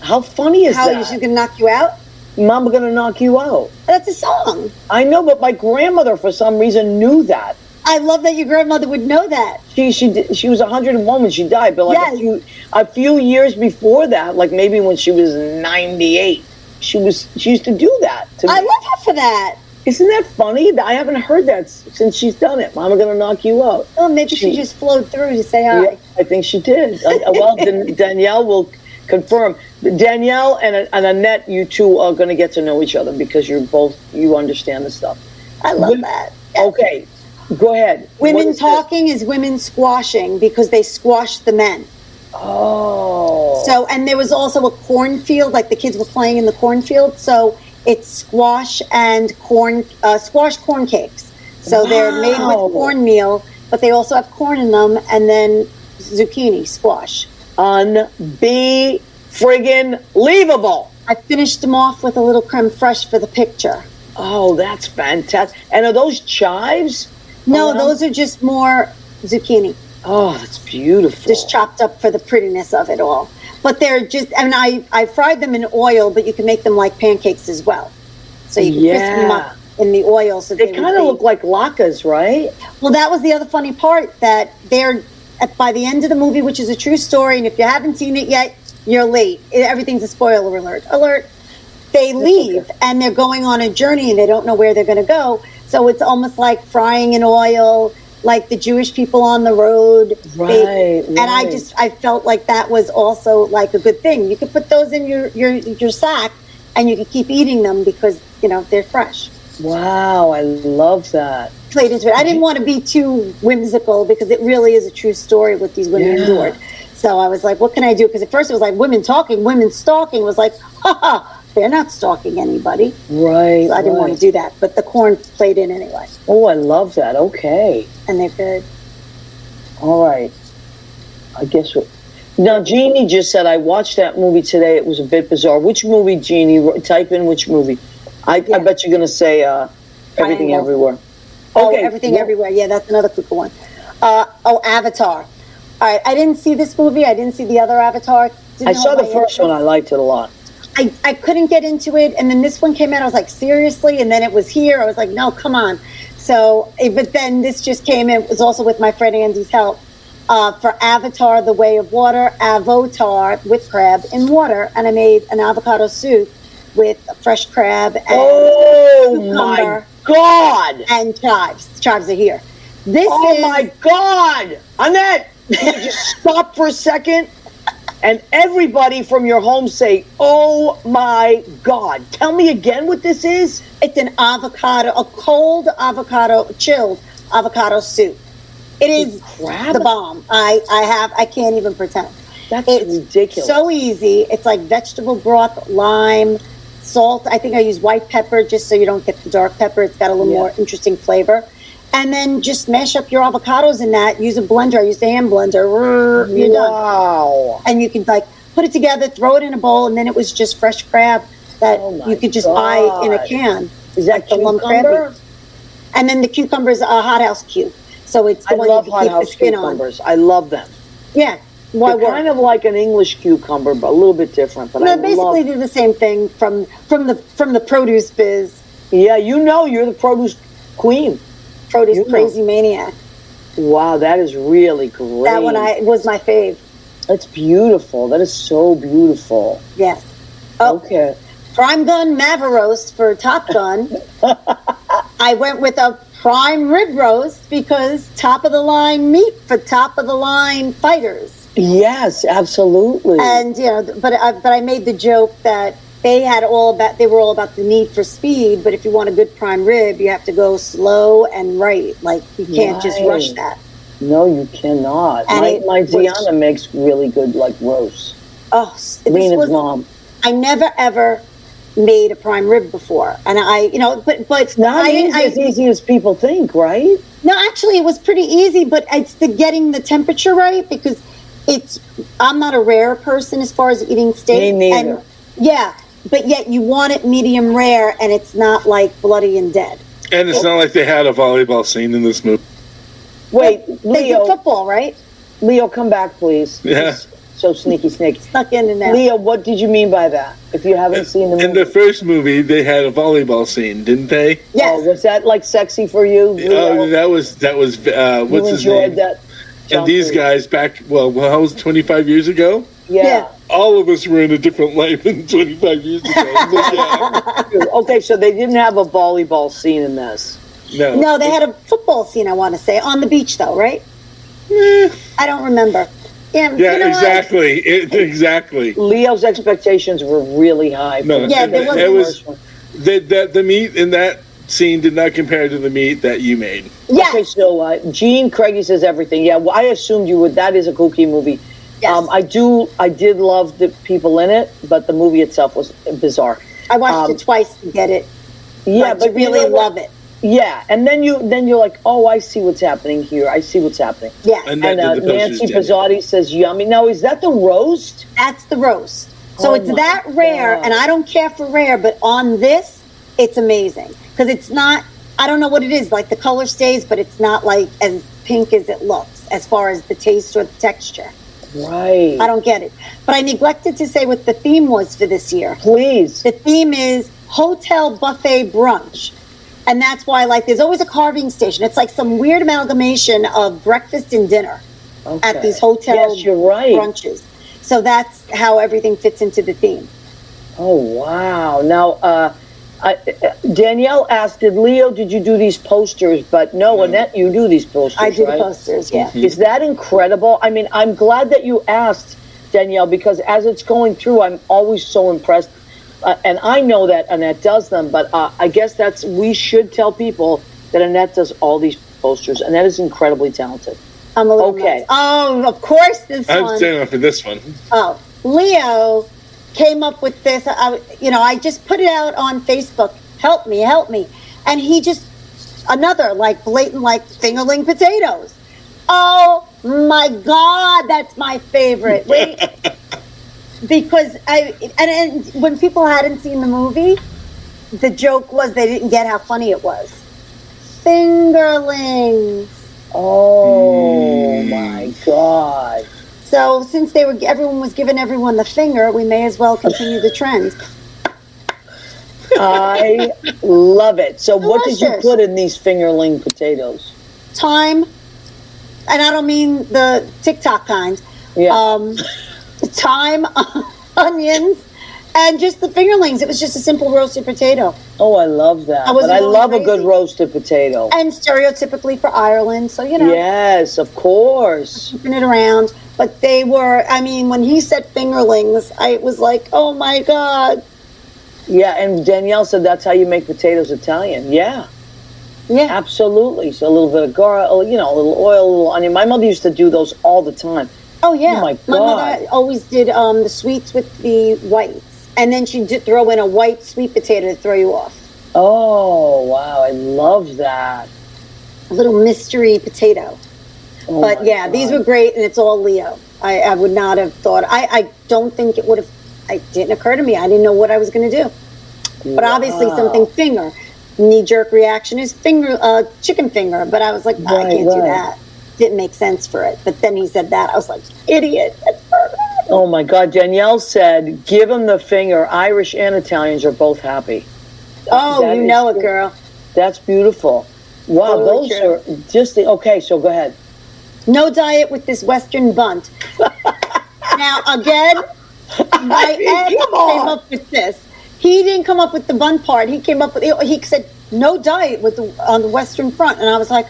How funny is How that? is she gonna knock you out? Mama gonna knock you out. That's a song. I know, but my grandmother, for some reason, knew that. I love that your grandmother would know that. She was 101 when she died, but like Yes. a few years before that, like maybe when she was 98, she used to do that to me. I love her for that. Isn't that funny? I haven't heard that since she's done it. Mama gonna knock you out. Oh, maybe she just flowed through to say hi. Yeah, I think she did. Well, Danielle will confirm. Danielle and Annette, you two are going to get to know each other because you understand the stuff. I love that. Yes. Okay, go ahead. Women What is talking is women squashing because they squash the men. this? Oh. So, and there was also a cornfield, like the kids were playing in the cornfield. So it's squash and corn cakes. So they're made with cornmeal, but they also have corn in them, and then zucchini squash. Friggin' leavable. I finished them off with a little creme fraiche for the picture. Oh, that's fantastic. And are those chives? No, those are just more zucchini, Oh, that's beautiful. just chopped up for the prettiness of it all. But they're just, I mean, I fried them in oil, but you can make them like pancakes as well. So you can crisp them up in the oil. So They kind of look like latkes, right? Well, that was the other funny part, that they're, by the end of the movie, which is a true story, and if you haven't seen it yet, you're late. Everything's a spoiler alert. They leave, and they're going on a journey, and they don't know where they're going to go. So it's almost like frying in oil, like the Jewish people on the road. Right. And I felt like that was also like a good thing. You could put those in your sack, and you could keep eating them because, they're fresh. Wow, I love that. Played into it. I didn't want to be too whimsical because it really is a true story what these women endured. So I was like, what can I do? Because at first it was like women talking, women stalking. It was like, they're not stalking anybody. Right. So I didn't want to do that. But the corn played in anyway. Oh, I love that. Okay. And they're good. All right. I guess what. Now, Jeannie just said, I watched that movie today. It was a bit bizarre. Which movie, Jeannie? Type in which movie. I bet you're going to say Everything Everywhere. Okay. Everything Everywhere. Yeah, that's another quick one. Avatar. All right, I didn't see this movie. I didn't see the other Avatar. I saw the first one. I liked it a lot. I couldn't get into it. And then this one came out. I was like, seriously? And then it was here. I was like, no, come on. So, but then this just came in. It was also with my friend Andy's help. For Avatar, The Way of Water, Avotar with crab in water. And I made an avocado soup with fresh crab and cucumber my God. and chives. Chives are here. My God. Annette, can you just stop for a second? And everybody from your home say, oh my God. Tell me again what this is. It's an avocado, a cold avocado, chilled avocado soup. It is crab? the bomb. I can't even pretend. It's ridiculous. So easy. It's like vegetable broth, lime, salt. I think I use white pepper just so you don't get the dark pepper. It's got a little more interesting flavor. And then just mash up your avocados in that. Use a blender. I used a hand blender. You're done. And you can put it together, throw it in a bowl, and then it was just fresh crab that you could just buy in a can. Is that the lump cucumber? And then the cucumber is a hothouse cube. So it's the I one love you can keep the hothouse skin cucumbers. I love them. Yeah. They're kind of like an English cucumber, but a little bit different. But no, basically do the same thing from the produce biz. Yeah, you're the produce queen. Produce crazy maniac. Wow, that is really great. That one was my fave. That's beautiful. That is so beautiful. Yes. Okay. Prime Gun Mavarost for Top Gun. I went with a prime rib roast because top of the line meat for top of the line fighters. Yes, absolutely. And but I made the joke that they were all about the need for speed, but if you want a good prime rib, you have to go slow and right. Like you can't just rush that. No, you cannot. And My Ziana makes really good roasts. Oh, Lena's mom. I never ever made a prime rib before, and but It's not as easy as people think, right? No, actually, it was pretty easy, but it's getting the temperature right because I'm not a rare person as far as eating steak. Me neither. And, yeah, but yet you want it medium rare, and it's not like bloody and dead. And it's not like they had a volleyball scene in this movie. Wait, They did Leo. football, right? Leo, come back, please. Yeah. So sneaky. Stuck in and out. Leo, what did you mean by that? If you haven't seen the movie. In the first movie, they had a volleyball scene, didn't they? Yes. Oh, was that sexy for you? Leo? Oh, that was what's You his enjoyed name? that? And these guys back, how was it, 25 years ago? Yeah. All of us were in a different life than 25 years ago. But yeah. Okay, so they didn't have a volleyball scene in this. No, they had a football scene, I want to say, on the beach, though, right? I don't remember. Yeah, Exactly. Exactly. Leo's expectations were really high. No, Yeah, there it was- was the meat in that scene did not compare to the meat that you made. Yes. Okay, so Gene Craigie says everything. Yeah, well, I assumed you would. That is a kooky movie. Yes. I did love the people in it, but the movie itself was bizarre. I watched it twice to get it. Yeah, but to really love it. Yeah, and then you're like, oh, I see what's happening here. I see what's happening. Yes. And And that did the posters, Nancy didn't it? Pizzotti says yummy. Now, is that the roast? That's the roast. So Oh it's my that rare, God. and I don't care for rare, but on this, it's amazing. Because it's not, I don't know what it is, like the color stays, but it's not like as pink as it looks as far as the taste or the texture. Right. I don't get it. But I neglected to say what the theme was for this year. Please. The theme is Hotel Buffet Brunch. And that's why, there's always a carving station. It's like some weird amalgamation of breakfast and dinner at Okay. these hotel Yes, you're right. brunches. So that's how everything fits into the theme. Oh, wow. Now, Danielle asked, did you do these posters? But no, Annette, you do these posters, I do right? the posters, yeah. Is that incredible? I mean, I'm glad that you asked, Danielle, because as it's going through, I'm always so impressed. And I know that Annette does them, but I guess we should tell people that Annette does all these posters. Annette is incredibly talented. I'm a little Okay. nuts. Oh, of course, this I'm one. standing up for this one. Oh, Leo came up with this. I just put it out on Facebook. Help me. And he just, another blatant fingerling potatoes. Oh my God, that's my favorite. Wait. Because and when people hadn't seen the movie, the joke was they didn't get how funny it was. Fingerlings. Oh, my God. So since everyone was giving everyone the finger, we may as well continue the trend. I love it. So what did you Delicious. put in these fingerling potatoes? Thyme, and I don't mean the TikTok kind. Yeah. Thyme, onions, and just the fingerlings. It was just a simple roasted potato. Oh, I love that. I wasn't But I going love a crazy. good roasted potato. And stereotypically for Ireland, so Yes, of course. keeping it around. But they were, when he said fingerlings, I was like, oh my God. Yeah, and Danielle said that's how you make potatoes Italian. Yeah, Yeah. absolutely. So a little bit of garlic, a little oil, a little onion. My mother used to do those all the time. Oh yeah. Oh, my mother God. always did the sweets with the whites. And then she'd throw in a white sweet potato to throw you off. Oh, wow. I love that. A little mystery potato. Oh, But my yeah, God. these were great, and it's all Leo. I would not have thought. I don't think it would have. It didn't occur to me. I didn't know what I was going to do. But obviously, Wow. something finger. Knee-jerk reaction is chicken finger. But I was like, no, I Right, can't do right. that. Didn't make sense for it. But then he said that. I was like, idiot. That's perfect. Oh, my God. Danielle said, give him the finger. Irish and Italians are both happy. Oh, That you is know it, good. girl. That's beautiful. Wow, Totally those true. are just okay, so go ahead. No diet with this Western bunt. Now, again, my mean, ex come on. came up with this. He didn't come up with the bun part. He came up with, he said, no diet on the Western Front. And I was like,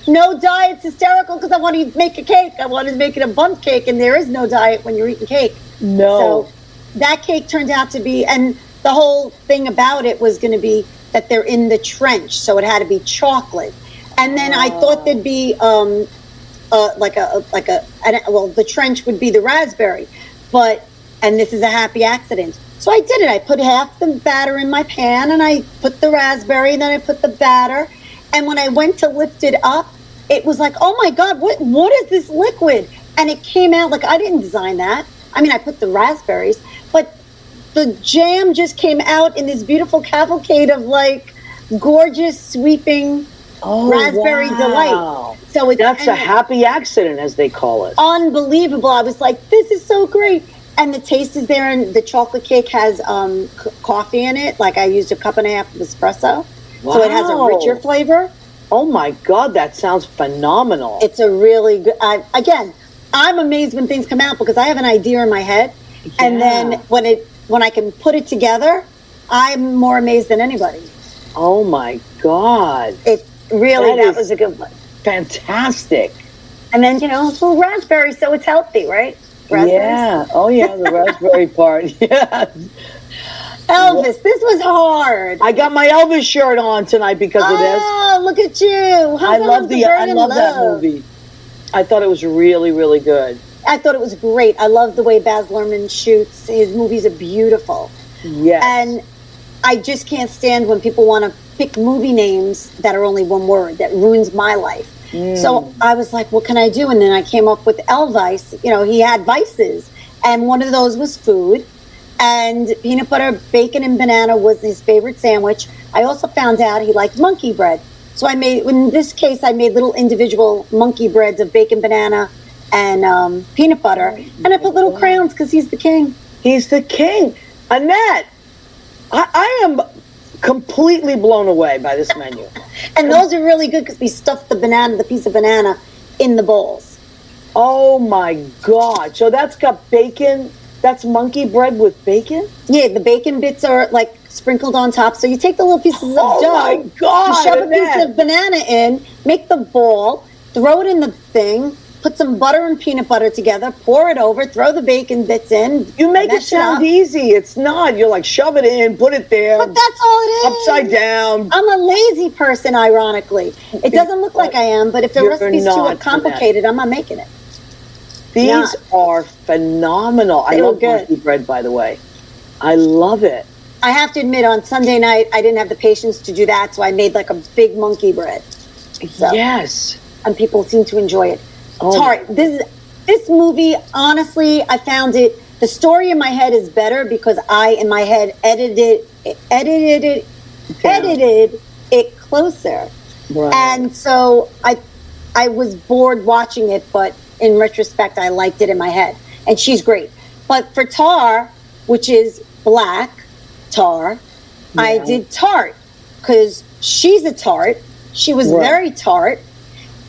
no diet's hysterical because I want to make a cake. I wanted to make it a bundt cake, and there is no diet when you're eating cake. No. So that cake turned out to be, and the whole thing about it was going to be that they're in the trench, so it had to be chocolate. And then I thought there'd be well, the trench would be the raspberry, and this is a happy accident. So I did it. I put half the batter in my pan, and I put the raspberry, and then I put the batter. And when I went to lift it up, it was like, oh my God, what is this liquid? And it came out like I didn't design that. I mean, I put the raspberries, but the jam just came out in this beautiful cavalcade of like gorgeous sweeping raspberry delight. So that's a happy accident, as they call it. Unbelievable. I was like, this is so great. And the taste is there, and the chocolate cake has coffee in it. Like I used a cup and a half of espresso. Wow. So it has a richer flavor. Oh my God, that sounds phenomenal. It's a really good, again, I'm amazed when things come out because I have an idea in my head. Yeah. And then when I can put it together, I'm more amazed than anybody. Oh my God. It really, that was a good one. Fantastic. And then, it's a raspberry, so it's healthy, right? Raspberries. Yeah. Oh yeah, the raspberry part. Yeah. Elvis, this was hard. I got my Elvis shirt on tonight because of this. Oh, look at you. I love that movie. I thought it was really, really good. I thought it was great. I love the way Baz Luhrmann shoots. His movies are beautiful. Yes. And I just can't stand when people want to pick movie names that are only one word. That ruins my life. So I was like, what can I do? And then I came up with Elvice. He had vices. And one of those was food. And peanut butter, bacon, and banana was his favorite sandwich. I also found out he liked monkey bread. So in this case, I made little individual monkey breads of bacon, banana, and peanut butter. And I put little crowns because he's the king. He's the king. Annette, I am completely blown away by this menu. And those are really good because we stuffed the piece of banana in the bowls. Oh my God. So that's got bacon. That's monkey bread with bacon? Yeah, the bacon bits are like sprinkled on top. So you take the little pieces of dough. Oh my God. You shove a piece of banana in, make the ball, throw it in the thing, put some butter and peanut butter together, pour it over, throw the bacon bits in. You make it sound easy. It's not. You're like, shove it in, put it there. But that's all it is. Upside down. I'm a lazy person, ironically. It doesn't look like I am, but if the recipe's too complicated, I'm not making it. These are phenomenal. I love monkey bread, by the way. I love it. I have to admit, on Sunday night, I didn't have the patience to do that, so I made like a big monkey bread. So, yes. And people seem to enjoy it. Oh Tart, this movie, honestly, I found it, the story in my head is better because I, in my head, edited it closer. Right. And so I was bored watching it, but in retrospect, I liked it in my head. And she's great. But for Tar, which is black, Tar, I did Tart because she's a tart. She was very tart.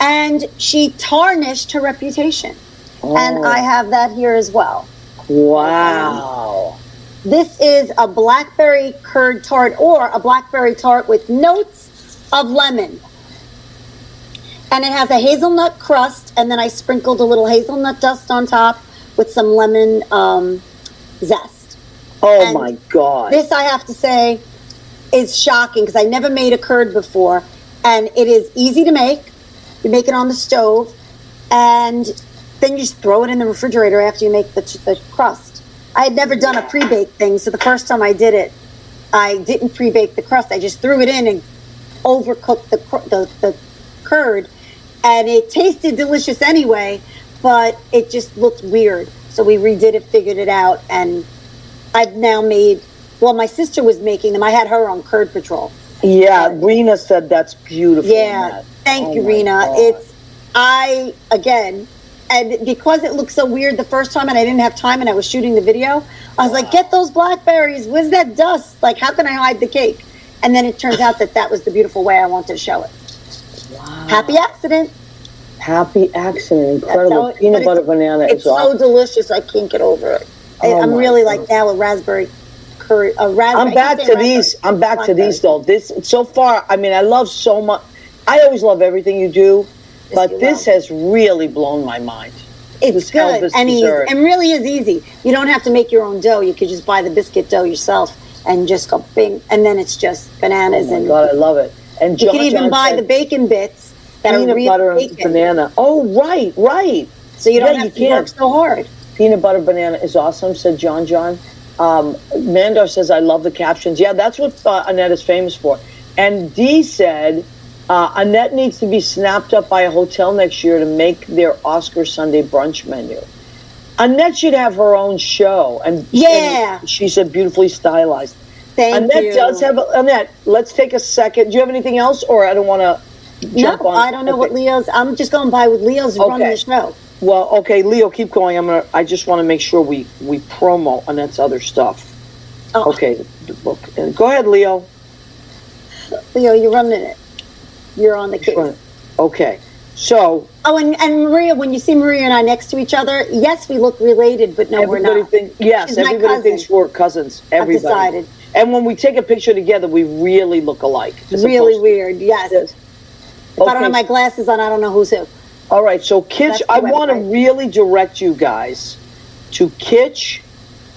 And she tarnished her reputation. Oh. And I have that here as well. Wow. This is a blackberry curd tart or a blackberry tart with notes of lemon. And it has a hazelnut crust, and then I sprinkled a little hazelnut dust on top with some lemon zest. Oh, and my God. This, I have to say, is shocking because I never made a curd before. And it is easy to make. You make it on the stove, and then you just throw it in the refrigerator after you make the crust. I had never done a pre-baked thing, so the first time I did it, I didn't pre-bake the crust. I just threw it in and overcooked the curd. And it tasted delicious anyway, but it just looked weird. So we redid it, figured it out, and I've now made, my sister was making them. I had her on Curd Patrol. Yeah, Rena said that's beautiful. Yeah, thank you, Rena. God. And because it looked so weird the first time and I didn't have time and I was shooting the video, I was like, get those blackberries. Where's that dust? Like, how can I hide the cake? And then it turns out that was the beautiful way I wanted to show it. Wow. Happy accident. Happy accident. Incredible. Peanut butter banana. It's so delicious. I can't get over it. I'm really like now a raspberry raspberry. I'm back to these. I'm back to these though. This so far. I mean, I love so much. I always love everything you do, but this has really blown my mind. It's This good Elvis and dessert. and really is easy. You don't have to make your own dough. You could just buy the biscuit dough yourself and just go bing, and then it's just bananas. Oh my and God, I love it. And you John, can even John buy said the bacon bits that are peanut real butter and bacon. banana. Oh, right. So you don't Yeah, have you to work can. so hard. Peanut butter banana is awesome, said John. Mandar says, I love the captions. Yeah, that's what Annette is famous for. And Dee said, Annette needs to be snapped up by a hotel next year to make their Oscar Sunday brunch menu. Annette should have her own show. And she said beautifully stylized. Thank Annette you. does have, Annette, let's take a second. Do you have anything else, or I don't want to jump on? I don't know what Leo's, I'm just going by with Leo's running the show. Well, okay, Leo, keep going. I just want to make sure we promo Annette's other stuff. Oh. Okay, the book. Go ahead, Leo. Leo, you're running it. You're on the case. Okay, so Oh, and Maria, when you see Maria and I next to each other, yes, we look related, but no, we're not. Yes, She's my everybody cousin. thinks we're cousins. Everybody. I've decided. And when we take a picture together, we really look alike. as Really opposed to- weird, yes. Yes. If I don't have my glasses on, I don't know who's who. All right, so Kitch, That's the I want to website. really direct you guys to Kitch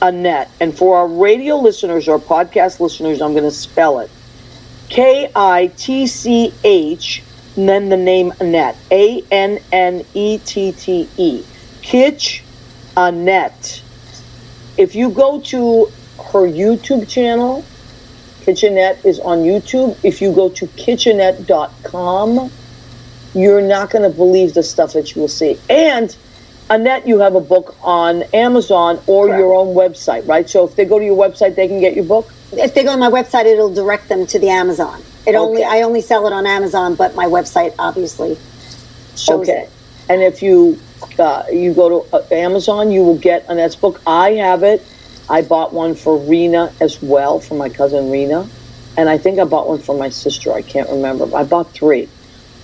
Annette. And for our radio listeners or podcast listeners, I'm going to spell it. Kitch, and then the name Annette. Annette. Kitch Annette. If you go to her YouTube channel, Kitchenette is on YouTube. If you go to kitchenette.com, you're not going to believe the stuff that you will see. And Annette, you have a book on Amazon or Correct. your own website, right? So if they go to your website, they can get your book? If they go to my website, it'll direct them to the Amazon. I only sell it on Amazon, but my website obviously shows it. And if you go to Amazon, you will get Annette's book. I have it. I bought one for Rena as well, for my cousin Rena. And I think I bought one for my sister. I can't remember. I bought 3.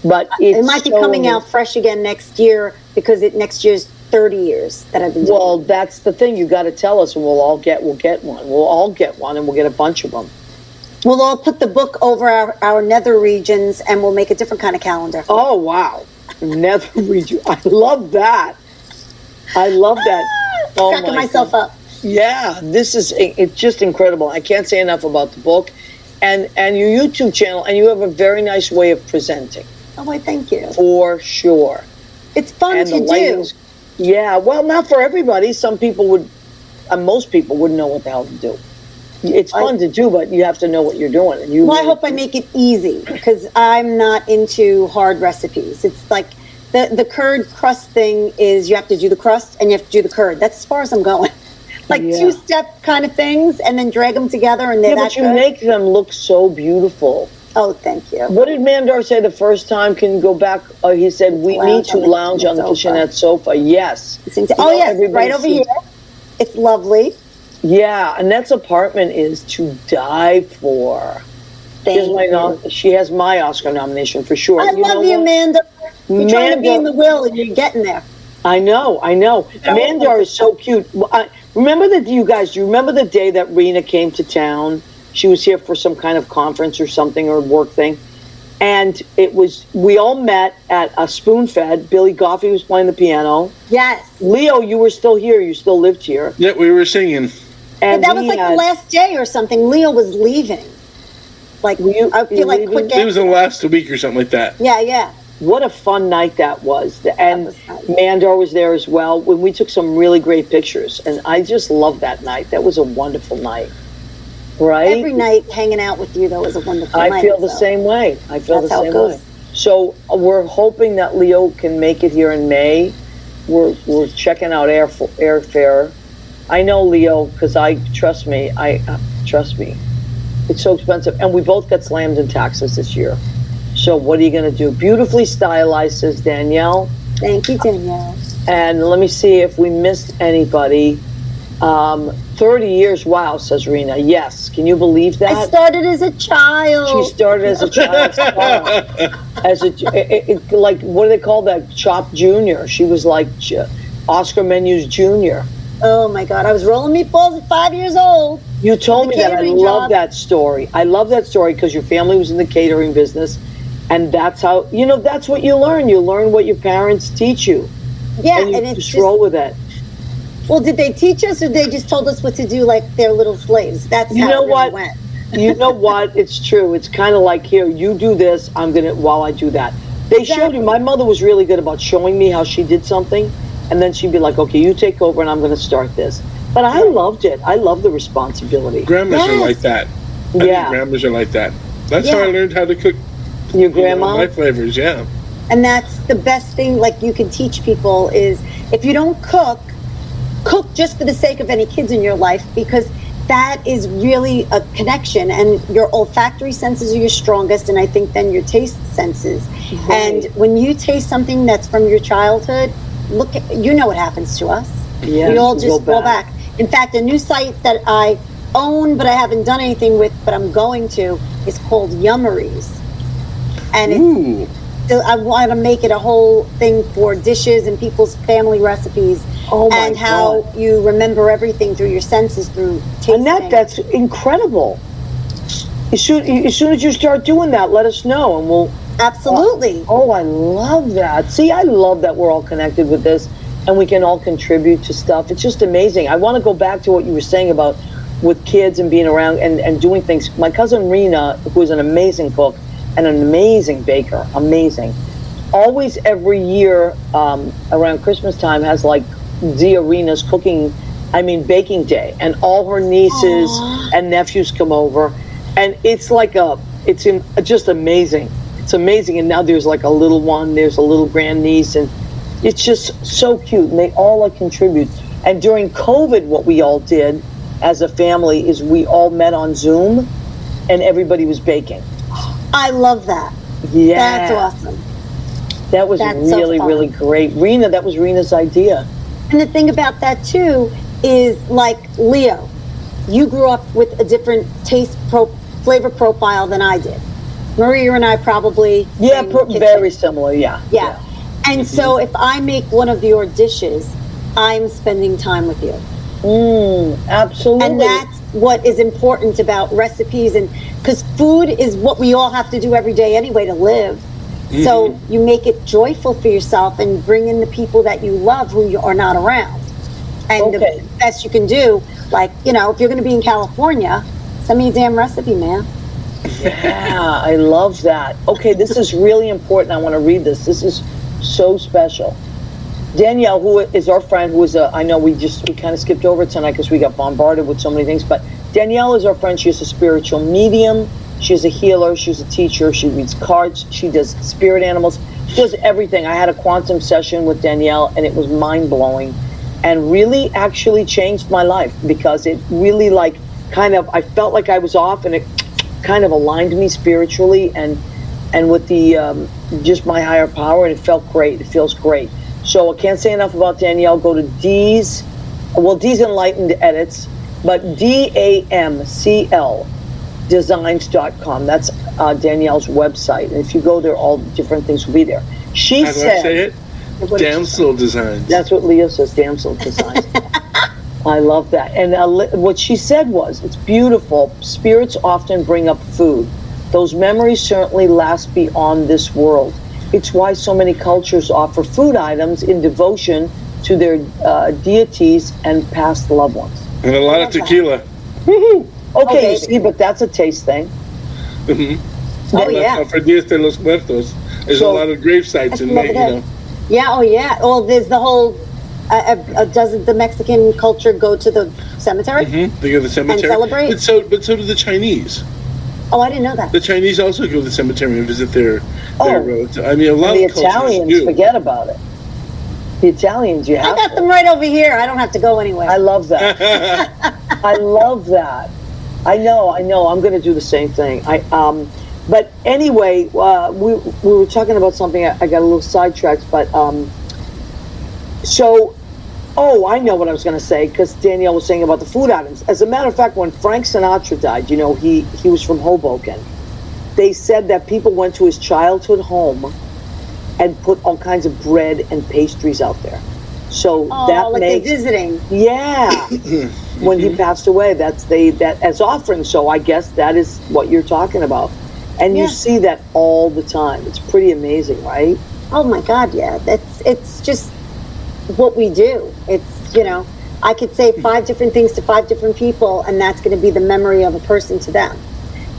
But It might be coming out fresh again next year because next year's 30 years that I've been doing. Well, that's the thing. You got to tell us, and we'll get one. We'll all get one, and we'll get a bunch of them. We'll all put the book over our nether regions, and we'll make a different kind of calendar. Oh, wow. Nether region. I love that. Oh, Cracking myself up. Yeah, it's just incredible. I can't say enough about the book and your YouTube channel, and you have a very nice way of presenting. Oh, why, thank you. For sure. It's fun And to the do. lighting's- Yeah, well, not for everybody. Some people most people wouldn't know what the hell to do. It's fun to do, but you have to know what you're doing. And I hope I make it easy because I'm not into hard recipes. It's like the curd crust thing is you have to do the crust and you have to do the curd. That's as far as I'm going. Like 2-step kind of things and then drag them together and they're but you make them look so beautiful. Oh, thank you. What did Mandar say the first time? Can you go back? He said, we need to lounge on the kitchenette sofa. Yes. Oh, yes, right over here. It's lovely. Yeah, Annette's apartment is to die for. She has my Oscar nomination for sure. I love you, Amanda. You're trying to be in the will and you're getting there. I know. Mandar is so cute. Do you remember the day that Rena came to town? She was here for some kind of conference or something or work thing. And we all met at a spoon fed. Billy Goffey was playing the piano. Yes. Leo, you were still here. You still lived here. Yeah, we were singing. And that was like the last day or something. Leo was leaving. I feel like quick. It was the last week or something like that. Yeah. What a fun night that was. And Mandar was there as well. When we took some really great pictures. And I just loved that night. That was a wonderful night. Right? Every night hanging out with you, though, was a wonderful night. I feel the same way. That's how it goes. So we're hoping that Leo can make it here in May. We're checking out airfare. I know, Leo, because trust me. It's so expensive. And we both got slammed in taxes this year. So what are you going to do? Beautifully stylized, says Danielle. Thank you, Danielle. And let me see if we missed anybody. 30 years, wow, says Rena. Yes, can you believe that? I started as a child. She started as a child star. Like, what do they call that? Chop Junior. She was like Oscar Menus Junior. Oh my God, I was rolling meatballs at 5 years old. You told The me that. I catering love job. that story. I love that story because your family was in the catering business, and that's how that's what you learn. You learn what your parents teach you, Yeah, and you and it's just just, roll with it. well, did they teach us or they just told us what to do like they're little slaves? That's You how know it really what? went. You know what? It's true. It's kind of like, here, you do this. I'm gonna while I do that. They showed Exactly. you. My mother was really good about showing me how she did something, and then she'd be like, "Okay, you take over, and I'm going to start this." But I loved it. I love the responsibility. Grandmas are Yes. like that. I think Yeah. grandmas are like that. That's how I Yeah. learned how to cook Your grandma. my flavors. Yeah. And that's the best thing, like, you can teach people is if you don't cook just for the sake of any kids in your life, because that is really a connection, and your olfactory senses are your strongest, and I think then your taste senses. Right. And when you taste something that's from your childhood, you know what happens to us. Yes, We all we just go go back. back. In fact, a new site that I own but I haven't done anything with, but I'm going to, is called Yummeries. And it's Ooh. I want to make it a whole thing for dishes and people's family recipes, Oh my and how God. you remember everything through your senses, through tasting. Annette, that's incredible. As soon as you start doing that, let us know, and we'll. Absolutely. Oh, I love that. See, I love that we're all connected with this, and we can all contribute to stuff. It's just amazing. I want to go back to what you were saying about with kids and being around and doing things. My cousin Rena, who is an amazing cook and an amazing baker, amazing, always every year around Christmas time has like Zia Rena's baking day, and all her nieces and nephews come over, and it's like just amazing. It's amazing. And now there's like a little one, there's a little grandniece, and it's just so cute, and they all contribute. And during COVID, what we all did as a family is we all met on Zoom, and everybody was baking. I love that. Yeah, That's awesome. that was That's so really fun. really great. Rena, that was Rena's idea. And the thing about that too is, like, Leo, you grew up with a different flavor profile than I did. Maria and I probably Yeah, same kitchen. very similar. Yeah, Yeah. And so if I make one of your dishes, I'm spending time with you. Absolutely. And that's what is important about recipes, and because food is what we all have to do every day anyway to live. So you make it joyful for yourself and bring in the people that you love who you are not around. And Okay. the best you can do, like, if you're going to be in California, send me a damn recipe, man. Yeah, I love that. Okay, this is really important. I want to read this. This is so special. Danielle, who is our friend, who is I know we kind of skipped over it tonight because we got bombarded with so many things, but Danielle is our friend. She's a spiritual medium. She's a healer. She's a teacher. She reads cards. She does spirit animals. She does everything. I had a quantum session with Danielle, and it was mind-blowing and really actually changed my life, because it really I felt like I was off, and it kind of aligned me spiritually and with the just my higher power, and it felt great. It feels great. So I can't say enough about Danielle. Go to D's Enlightened Edits, but DAMCL designs.com. That's Danielle's website. And if you go there, all different things will be there. She How do said, I say it? What did she Damsel Designs. That's what Leo says, damsel designs. I love that. And what she said was, it's beautiful. Spirits often bring up food. Those memories certainly last beyond this world. It's why so many cultures offer food items in devotion to their deities and past loved ones. And a lot of tequila. Okay, baby. you see, but that's a taste thing. Oh, yeah. For Dias de los Muertos. There's So- a lot of grave sites in Look there, at that. Yeah, oh yeah. Well, there's the whole, doesn't the Mexican culture go to the cemetery? They go to the cemetery. celebrate? But so do the Chinese. Oh, I didn't know that. The Chinese also go to the cemetery and visit their Oh. relative. I mean, a lot And the of cultures Italians, do. forget about it. The Italians, you I have got to. them right over here. I don't have to go anywhere. I love that. I love that. I know. I'm going to do the same thing. But anyway, we were talking about something. I got a little sidetracked, but I know what I was going to say, because Danielle was saying about the food items. As a matter of fact, when Frank Sinatra died, he was from Hoboken. They said that people went to his childhood home and put all kinds of bread and pastries out there. So Oh, that like makes they're visiting. yeah. When he passed away, that as offering. So I guess that is what you're talking about, and Yeah. you see that all the time. It's pretty amazing, right? Oh my God, yeah. It's just what we do. It's, I could say 5 different things to 5 different people, and that's going to be the memory of a person to them.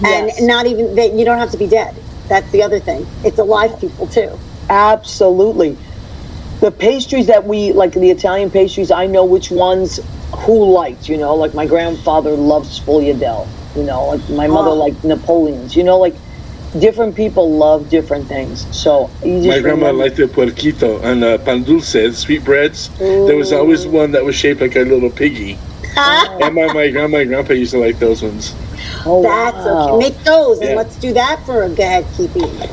Yes. And not even that, you don't have to be dead. That's the other thing. It's alive people too. Absolutely. The pastries that we like, the Italian pastries, I know which ones who liked. Like my grandfather loved sfogliatelle. Like my mother liked Napoleons. Like different people love different things. So you just My grandma liked the puerquito and pan dulce, the sweet breads. Ooh. There was always one that was shaped like a little piggy. And my grandma and grandpa used to like those ones. Oh, That's wow. okay. Make those, and Yeah. let's do that for a go ahead, keep eating.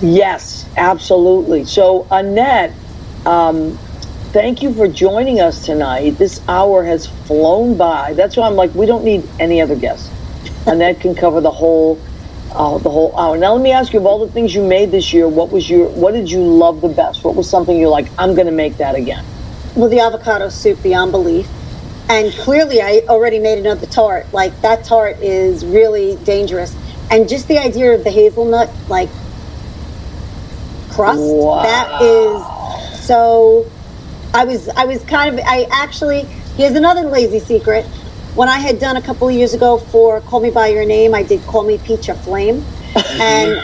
Yes, absolutely. So Annette, thank you for joining us tonight. This hour has flown by. That's why I'm like, we don't need any other guests. Annette can cover the whole hour. Now let me ask you, of all the things you made this year, what did you love the best? What was something you're like, I'm going to make that again? Well, the avocado soup, beyond belief. And clearly, I already made another tart. Like, that tart is really dangerous. And just the idea of the hazelnut, like, crust, Wow. that is so. I actually, here's another lazy secret. When I had done a couple of years ago for Call Me By Your Name, I did Call Me Peach or Flame. And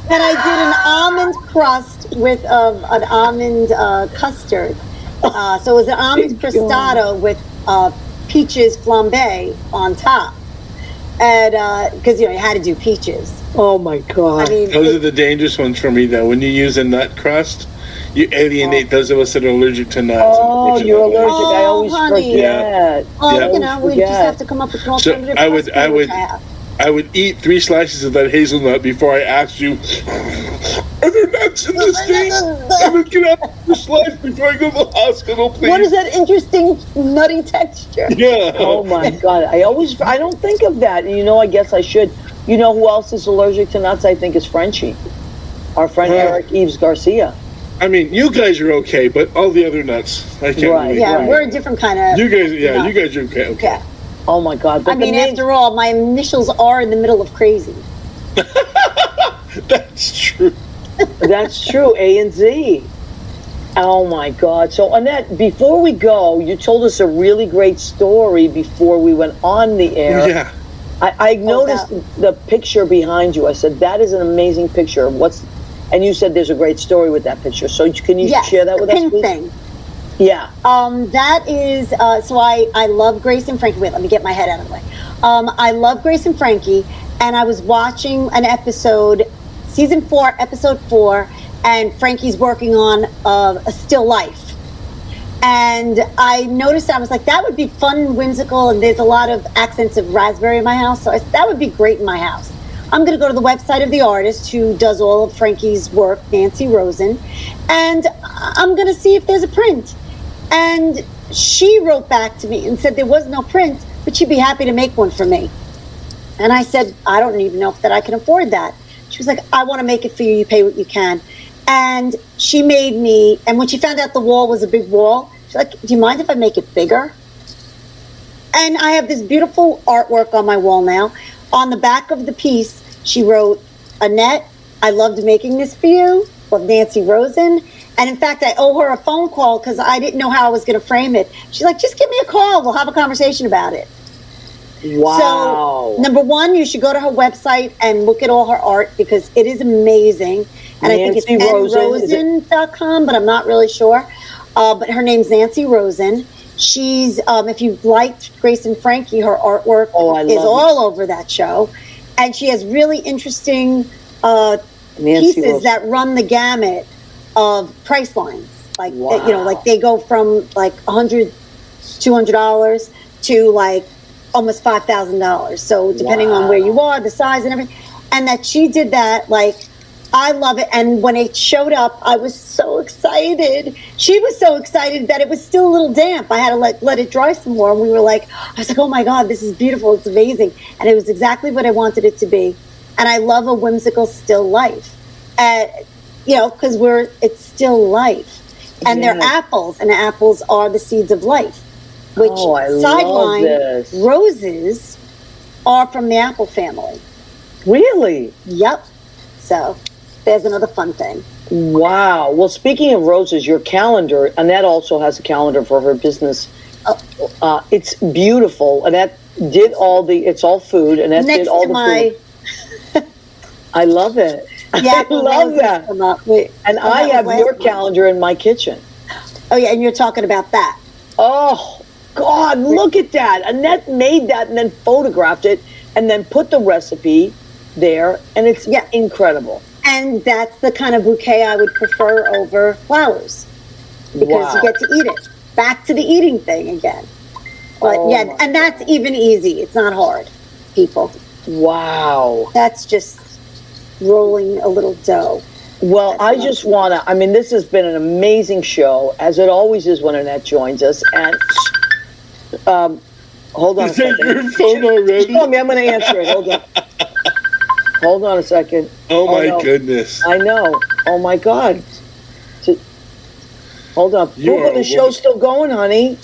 and I did an almond crust with an almond custard. So it was an almond crostado with peaches flambe on top. And because, you had to do peaches. Oh my God. I mean, Those are the dangerous ones for me, though. When you use a nut crust, you alienate those of us that are allergic to nuts. Oh, you're unfortunately. allergic. I always honey. forget. well, Yeah. we just have to come up with an So alternative. I would- recipe, I which would- have. I would eat 3 slices of that hazelnut before I asked you, are there nuts in this thing? I'm going to get out of this life before I go to the hospital, please. What is that interesting nutty texture? Yeah. Oh my God. I don't think of that. I guess I should. You know who else is allergic to nuts? I think is Frenchie. Our friend Eric Eves Garcia. I mean, you guys are okay, but all the other nuts, I can't Right. really. Yeah, Right. we're a different kind of. You guys, nut. you guys are okay. Okay. Yeah. Oh my God. But I mean, after all, my initials are in the middle of crazy. That's true. That's true. A and Z. Oh my God. So Annette, before we go, you told us a really great story before we went on the air. Yeah. I noticed the picture behind you. I said, that is an amazing picture. And you said there's a great story with that picture. So can you Yes, share that with the us, pin please? thing. Yeah. That is, so I love Grace and Frankie. Wait, let me get my head out of the way. I love Grace and Frankie, and I was watching an episode, season 4, episode 4, and Frankie's working on a still life. And I noticed, I was like, that would be fun and whimsical, and there's a lot of accents of raspberry in my house, so I said, that would be great in my house. I'm going to go to the website of the artist who does all of Frankie's work, Nancy Rosen, and I'm going to see if there's a print. And she wrote back to me and said there was no print, but she'd be happy to make one for me. And I said, I don't even know if that I can afford that. She was like, I want to make it for you. You pay what you can. And she made me, and when she found out the wall was a big wall, she's like, do you mind if I make it bigger? And I have this beautiful artwork on my wall now. On the back of the piece, she wrote, Annette, I loved making this for you. Love, Nancy Rosen. And in fact, I owe her a phone call because I didn't know how I was going to frame it. She's like, just give me a call. We'll have a conversation about it. Wow. So, number one, you should go to her website and look at all her art because it is amazing. And I think it's Nancy Rosen, nrosen.com, but I'm not really sure. But her name's Nancy Rosen. She's, if you liked Grace and Frankie, her artwork is all over that show. And she has really interesting pieces Rosen. that run the gamut of price lines. Like, Wow. like they go from like $100, $200 to like almost $5,000. So depending on where you are, the size and everything. And that she did that, like, I love it. And when it showed up, I was so excited. She was so excited that it was still a little damp. I had to let it dry some more. And we were like, I was like, oh my God, this is beautiful. It's amazing. And it was exactly what I wanted it to be. And I love a whimsical still life. because it's still life. And they're Yes. apples, and apples are the seeds of life. Which Oh, I love sideline this. roses are from the apple family. Really? Yep. So there's another fun thing. Wow. Well, speaking of roses, your calendar, Annette also has a calendar for her business. It's beautiful. Annette did it's all food. Annette Next did all to the my, food. I love it. yeah, I love that. And I have your calendar in my kitchen. Oh yeah, and you're talking about that. Oh, God, look at that. Annette made that and then photographed it and then put the recipe there. And it's incredible. And that's the kind of bouquet I would prefer over flowers because you get to eat it. Back to the eating thing again. But and that's even easy. It's not hard, people. Wow. That's just rolling a little dough. Well, I just want to, this has been an amazing show, as it always is when Annette joins us. And hold on a second. Is that your phone already? Tell me, I'm going to answer it. Hold on. Hold on a second. Oh my goodness. I know. Oh my God. Hold on. The show's still going, honey.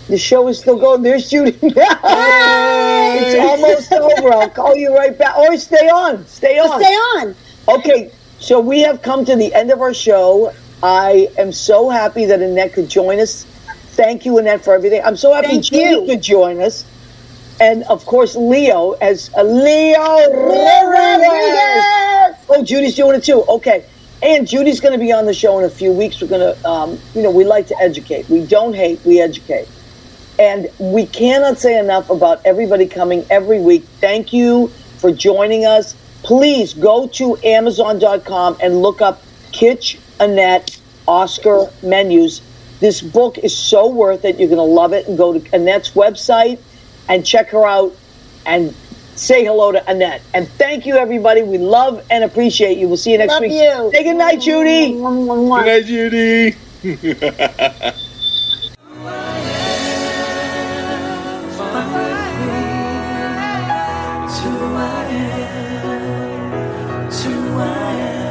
The show is still going. There's Judy. It's almost over. I'll call you right back. Or stay on. Stay on. Stay on. Okay, so we have come to the end of our show. I am so happy that Annette could join us. Thank you, Annette, for everything. I'm so happy Judy could join us. And, of course, Leo as Leo Rodriguez. Oh, Judy's doing it, too. Okay. And Judy's going to be on the show in a few weeks. We're going to, we like to educate. We don't hate, we educate. And we cannot say enough about everybody coming every week. Thank you for joining us. Please go to Amazon.com and look up Kitchenette Oscar menus. This book is so worth it. You're going to love it. And go to Annette's website and check her out and say hello to Annette. And thank you, everybody. We love and appreciate you. We'll see you next week. Love you. Say good night, Judy. Good night, Judy. To I am.